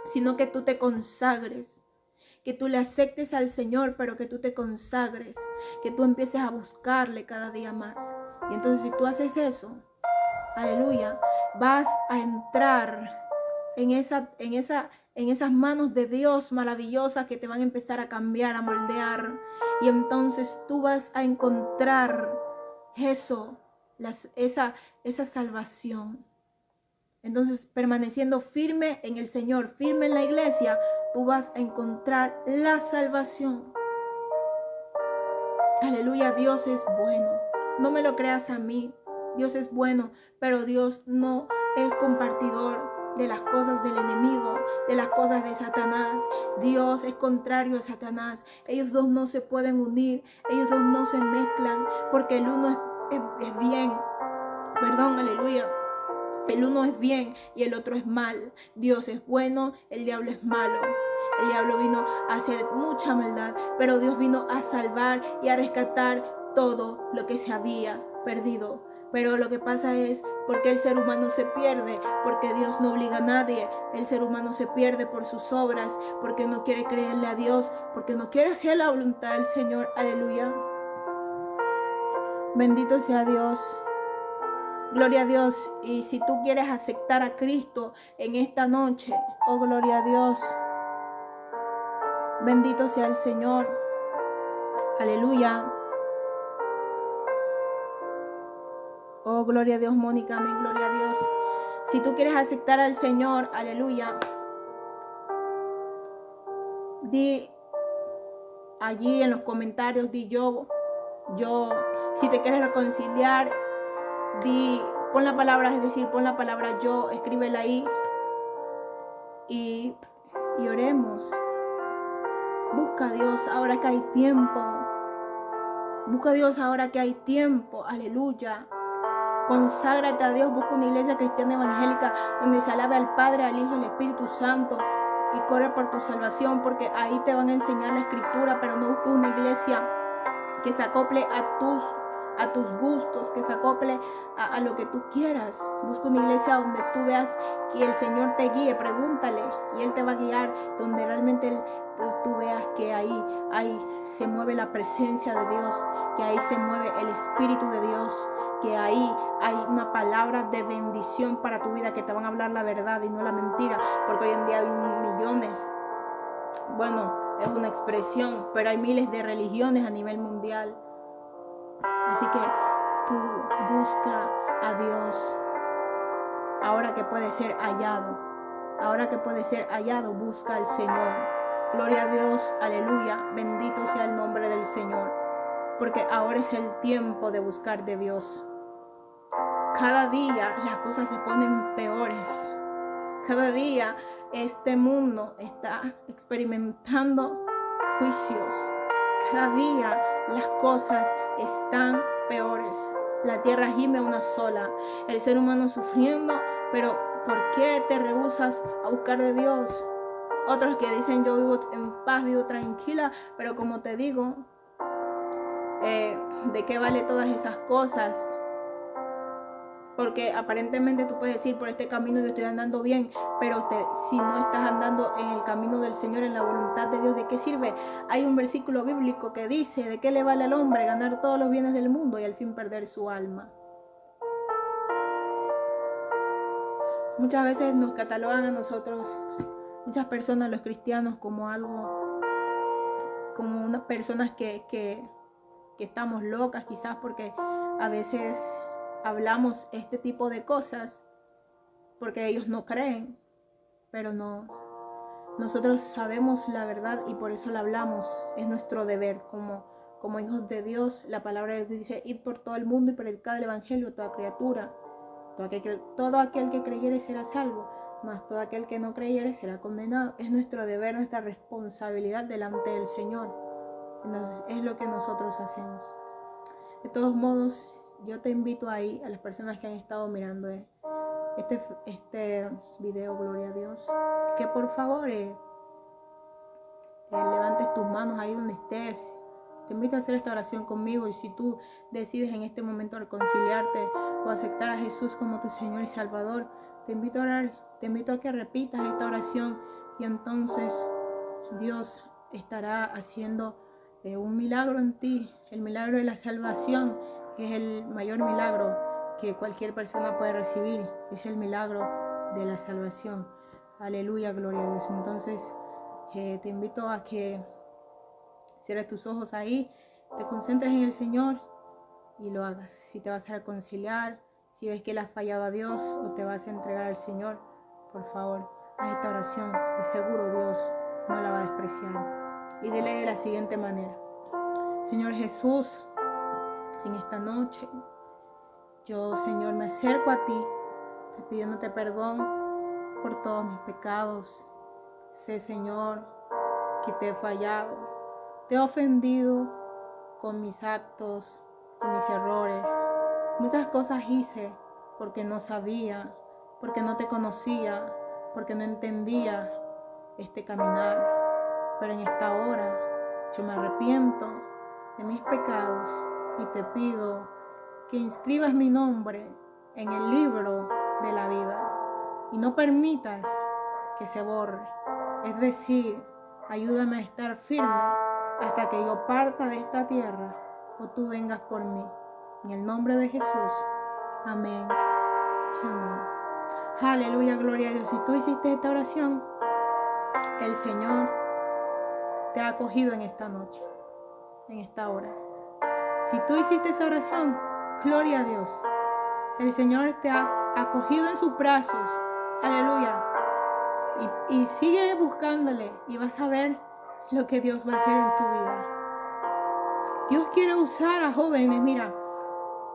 sino que tú te consagres, que tú le aceptes al Señor, pero que tú te consagres, que tú empieces a buscarle cada día más. Y entonces, si tú haces eso, aleluya, vas a entrar en esas manos de Dios maravillosas que te van a empezar a cambiar, a moldear. Y entonces tú vas a encontrar eso, esa salvación. Entonces, permaneciendo firme en el Señor, firme en la iglesia, tú vas a encontrar la salvación. Aleluya, Dios es bueno. No me lo creas a mí. Dios es bueno, pero Dios no es compartidor de las cosas del enemigo, de las cosas de Satanás. Dios es contrario a Satanás. Ellos dos no se pueden unir, ellos dos no se mezclan, porque el uno es bien. Perdón, aleluya. El uno es bien y el otro es mal. Dios es bueno, el diablo es malo. El diablo vino a hacer mucha maldad, pero Dios vino a salvar y a rescatar todo lo que se había perdido. Pero lo que pasa es porque el ser humano se pierde, porque Dios no obliga a nadie. El ser humano se pierde por sus obras, porque no quiere creerle a Dios, porque no quiere hacer la voluntad del Señor. Aleluya. Bendito sea Dios. Gloria a Dios. Y si tú quieres aceptar a Cristo en esta noche, oh gloria a Dios. Bendito sea el Señor. Aleluya. Oh, gloria a Dios, Mónica, amén, gloria a Dios. Si tú quieres aceptar al Señor, aleluya, di allí en los comentarios, di yo. Si te quieres reconciliar, pon la palabra, es decir, pon la palabra yo, escríbela ahí y oremos. Busca a Dios ahora que hay tiempo. Busca a Dios ahora que hay tiempo, aleluya. Conságrate a Dios, busca una iglesia cristiana evangélica donde se alabe al Padre, al Hijo y al Espíritu Santo y corre por tu salvación, porque ahí te van a enseñar la Escritura. Pero no busques una iglesia que se acople a tus gustos, que se acople a lo que tú quieras. Busca una iglesia donde tú veas que el Señor te guíe, pregúntale y Él te va a guiar, donde realmente tú veas que ahí se mueve la presencia de Dios, que ahí se mueve el Espíritu de Dios, que ahí hay una palabra de bendición para tu vida, que te van a hablar la verdad y no la mentira, porque hoy en día hay millones, bueno, es una expresión, pero hay miles de religiones a nivel mundial. Así que tú busca a Dios ahora que puede ser hallado. Ahora que puede ser hallado, busca al Señor. Gloria a Dios, aleluya, bendito sea el nombre del Señor, porque ahora es el tiempo de buscar de Dios. Cada día las cosas se ponen peores. Cada día este mundo está experimentando juicios. Cada día las cosas están peores. La tierra gime una sola. El ser humano sufriendo, pero ¿por qué te rehusas a buscar de Dios? Otros que dicen yo vivo en paz, vivo tranquila, pero como te digo, ¿de qué vale todas esas cosas? Porque aparentemente tú puedes decir, por este camino yo estoy andando bien, pero si no estás andando en el camino del Señor, en la voluntad de Dios, ¿de qué sirve? Hay un versículo bíblico que dice, ¿de qué le vale al hombre ganar todos los bienes del mundo y al fin perder su alma? Muchas veces nos catalogan a nosotros, muchas personas, los cristianos, como unas personas que estamos locas, quizás porque a veces hablamos este tipo de cosas porque ellos no creen, pero no, nosotros sabemos la verdad y por eso la hablamos. Es nuestro deber como hijos de Dios. La palabra de Dios dice, id por todo el mundo y predicad el evangelio a toda criatura. Todo aquel que creyere será salvo, mas todo aquel que no creyere será condenado. Es nuestro deber, nuestra responsabilidad delante del Señor. Es lo que nosotros hacemos. De todos modos, yo te invito ahí, a las personas que han estado mirando este video, gloria a Dios, que por favor levantes tus manos ahí donde estés. Te invito a hacer esta oración conmigo, y si tú decides en este momento reconciliarte o aceptar a Jesús como tu Señor y Salvador, te invito a orar, te invito a que repitas esta oración, y entonces Dios estará haciendo un milagro en ti, el milagro de la salvación, que es el mayor milagro que cualquier persona puede recibir, es el milagro de la salvación. Aleluya, gloria a Dios. Entonces te invito a que cierres tus ojos ahí, te concentres en el Señor y lo hagas. Si te vas a reconciliar, si ves que le has fallado a Dios o te vas a entregar al Señor, por favor, haz esta oración. De seguro Dios no la va a despreciar. Y dile de la siguiente manera: Señor Jesús, en esta noche, yo, Señor, me acerco a ti, pidiéndote perdón por todos mis pecados. Sé, Señor, que te he fallado, te he ofendido con mis actos, con mis errores. Muchas cosas hice porque no sabía, porque no te conocía, porque no entendía este caminar. Pero en esta hora yo me arrepiento de mis pecados y te pido que inscribas mi nombre en el libro de la vida y no permitas que se borre. Es decir, ayúdame a estar firme hasta que yo parta de esta tierra o tú vengas por mí. En el nombre de Jesús. Amén. Amén. Aleluya, gloria a Dios. Si tú hiciste esta oración, el Señor te ha acogido en esta noche, en esta hora. Si tú hiciste esa oración, gloria a Dios. El Señor te ha acogido en sus brazos. Aleluya. Y sigue buscándole y vas a ver lo que Dios va a hacer en tu vida. Dios quiere usar a jóvenes, mira.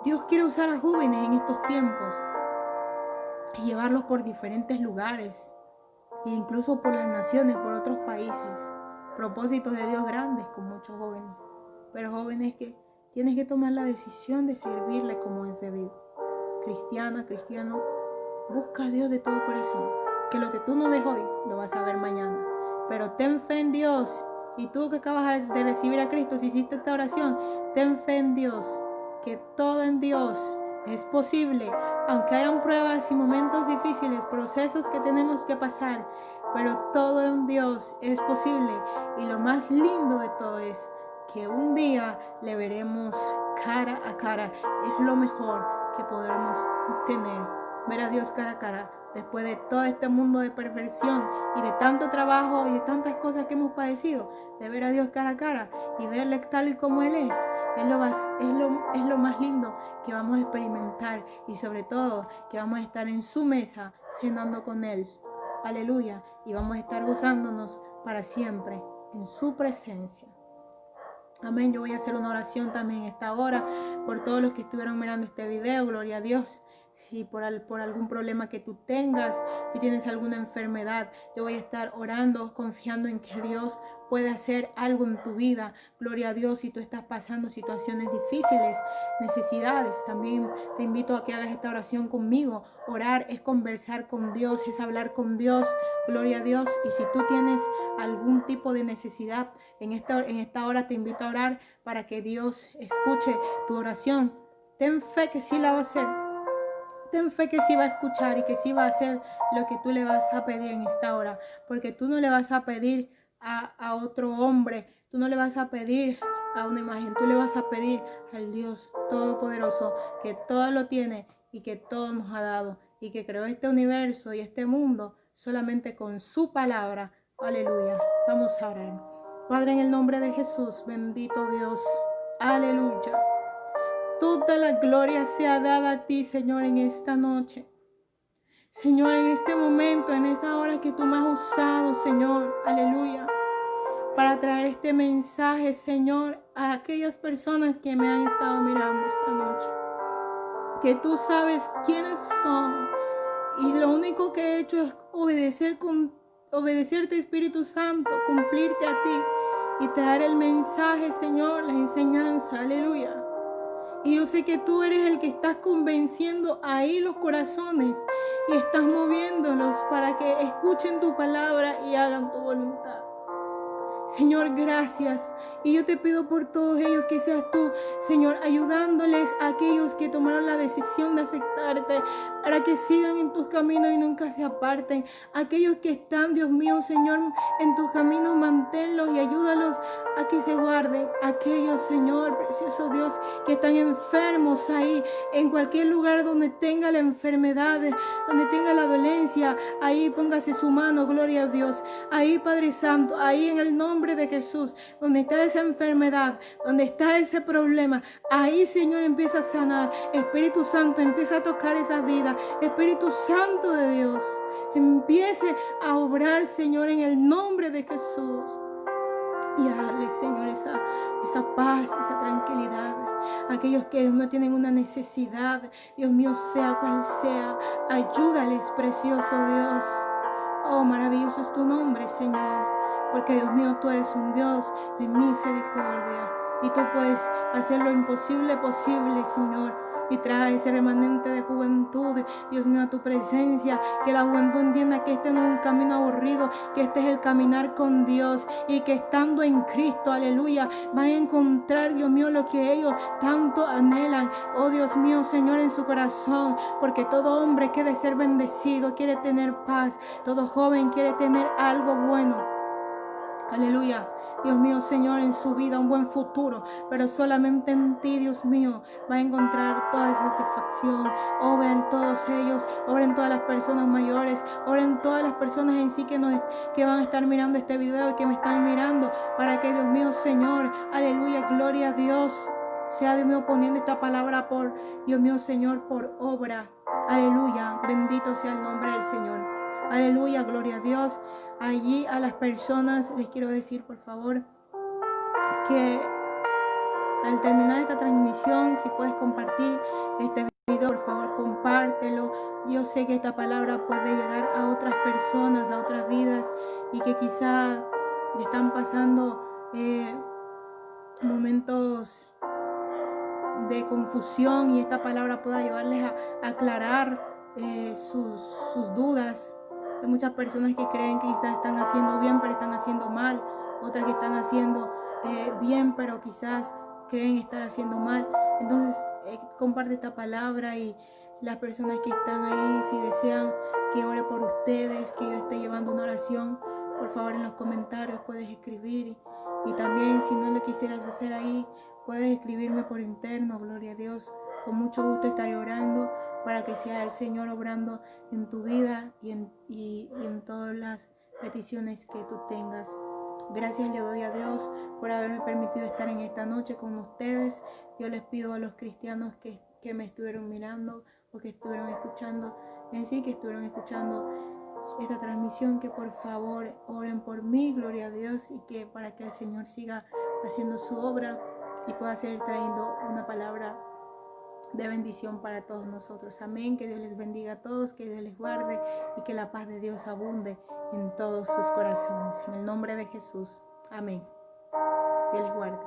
Dios quiere usar a jóvenes en estos tiempos y llevarlos por diferentes lugares e incluso por las naciones, por otros países. Propósitos de Dios grandes con muchos jóvenes, pero jóvenes que tienes que tomar la decisión de servirle como es debido. Cristiana, cristiano, busca a Dios de todo corazón, que lo que tú no ves hoy lo vas a ver mañana, pero ten fe en Dios. Y tú que acabas de recibir a Cristo, si hiciste esta oración, ten fe en Dios, que todo en Dios es posible, aunque hayan pruebas y momentos difíciles, procesos que tenemos que pasar, pero todo en Dios es posible. Y lo más lindo de todo es que un día le veremos cara a cara. Es lo mejor que podremos obtener, ver a Dios cara a cara, después de todo este mundo de perversión y de tanto trabajo y de tantas cosas que hemos padecido. De ver a Dios cara a cara y verle tal y como Él es lo más lindo que vamos a experimentar, y sobre todo que vamos a estar en su mesa cenando con Él. Aleluya. Y vamos a estar gozándonos para siempre en su presencia. Amén. Yo voy a hacer una oración también esta hora por todos los que estuvieron mirando este video. Gloria a Dios. Si por algún problema que tú tengas, si tienes alguna enfermedad, yo voy a estar orando, confiando en que Dios puede hacer algo en tu vida. Gloria a Dios. Si tú estás pasando situaciones difíciles, necesidades, también te invito a que hagas esta oración conmigo. Orar es conversar con Dios, es hablar con Dios. Gloria a Dios. Y si tú tienes algún tipo de necesidad, en esta hora te invito a orar para que Dios escuche tu oración. Ten fe que sí la va a hacer. Ten fe que sí va a escuchar y que sí va a hacer lo que tú le vas a pedir en esta hora. Porque tú no le vas a pedir a otro hombre, tú no le vas a pedir a una imagen, tú le vas a pedir al Dios Todopoderoso, que todo lo tiene y que todo nos ha dado, y que creó este universo y este mundo solamente con su palabra. Aleluya. Vamos a orar. Padre, en el nombre de Jesús, bendito Dios. Aleluya. Toda la gloria sea dada a ti, Señor, en esta noche. Señor, en este momento, en esa hora que tú me has usado, Señor, aleluya, para traer este mensaje, Señor, a aquellas personas que me han estado mirando esta noche. Que tú sabes quiénes son, y lo único que he hecho es obedecerte, Espíritu Santo, cumplirte a ti y traer el mensaje, Señor, la enseñanza, aleluya. Y yo sé que tú eres el que estás convenciendo ahí los corazones y estás moviéndolos para que escuchen tu palabra y hagan tu voluntad. Señor, gracias. Y yo te pido por todos ellos que seas tú, Señor, ayudándoles a aquellos que tomaron la decisión de aceptarte, para que sigan en tus caminos y nunca se aparten. Aquellos que están, Dios mío, Señor, en tus caminos, manténlos y ayúdalos a que se guarden. Aquellos, Señor, precioso Dios, que están enfermos ahí, en cualquier lugar donde tenga la enfermedad, donde tenga la dolencia, ahí póngase su mano, gloria a Dios. Ahí, Padre Santo, ahí en el nombre de Jesús, donde está esa enfermedad, donde está ese problema, ahí, Señor, empieza a sanar. Espíritu Santo, empieza a tocar esa vida. Espíritu Santo de Dios, empiece a obrar, Señor, en el nombre de Jesús, y a darle, Señor, esa paz, esa tranquilidad. Aquellos que no tienen una necesidad, Dios mío, sea cual sea, ayúdales, precioso Dios. Oh, maravilloso es tu nombre, Señor, porque, Dios mío, tú eres un Dios de misericordia. y tú puedes hacer lo imposible posible, Señor. Y trae ese remanente de juventud, Dios mío, a tu presencia. Que la juventud entienda que este no es un camino aburrido, que este es el caminar con Dios. Y que estando en Cristo, aleluya, van a encontrar, Dios mío, lo que ellos tanto anhelan. Oh Dios mío, Señor, en su corazón. Porque todo hombre quiere ser bendecido, quiere tener paz. Todo joven quiere tener algo bueno. Aleluya. Dios mío, Señor, en su vida un buen futuro, pero solamente en ti, Dios mío, va a encontrar toda satisfacción. Obra en todos ellos, obra en todas las personas mayores, obra en todas las personas en sí que van a estar mirando este video y que me están mirando, para que, Dios mío, Señor, aleluya, gloria a Dios, sea, Dios mío, poniendo esta palabra por, Dios mío, Señor, por obra. Aleluya, bendito sea el nombre del Señor. Aleluya, gloria a Dios. Allí a las personas les quiero decir, por favor, que al terminar esta transmisión, si puedes compartir este video, por favor, compártelo. Yo sé que esta palabra puede llegar a otras personas, a otras vidas, y que quizá están pasando momentos de confusión, y esta palabra pueda llevarles a aclarar sus dudas. Hay muchas personas que creen que quizás están haciendo bien, pero están haciendo mal. Otras que están haciendo bien, pero quizás creen estar haciendo mal. Entonces, comparte esta palabra, y las personas que están ahí, si desean que ore por ustedes, que yo esté llevando una oración, por favor en los comentarios puedes escribir. Y también, si no lo quisieras hacer ahí, puedes escribirme por interno, gloria a Dios. Con mucho gusto estaré orando para que sea el Señor obrando en tu vida y en todas las peticiones que tú tengas. Gracias le doy a Dios por haberme permitido estar en esta noche con ustedes. Yo les pido a los cristianos que me estuvieron mirando o que estuvieron escuchando, que estuvieron escuchando esta transmisión, que por favor oren por mí, gloria a Dios, y que para que el Señor siga haciendo su obra y pueda seguir trayendo una palabra de bendición para todos nosotros. Amén. Que Dios les bendiga a todos, que Dios les guarde y que la paz de Dios abunde en todos sus corazones. En el nombre de Jesús. Amén. Dios les guarde.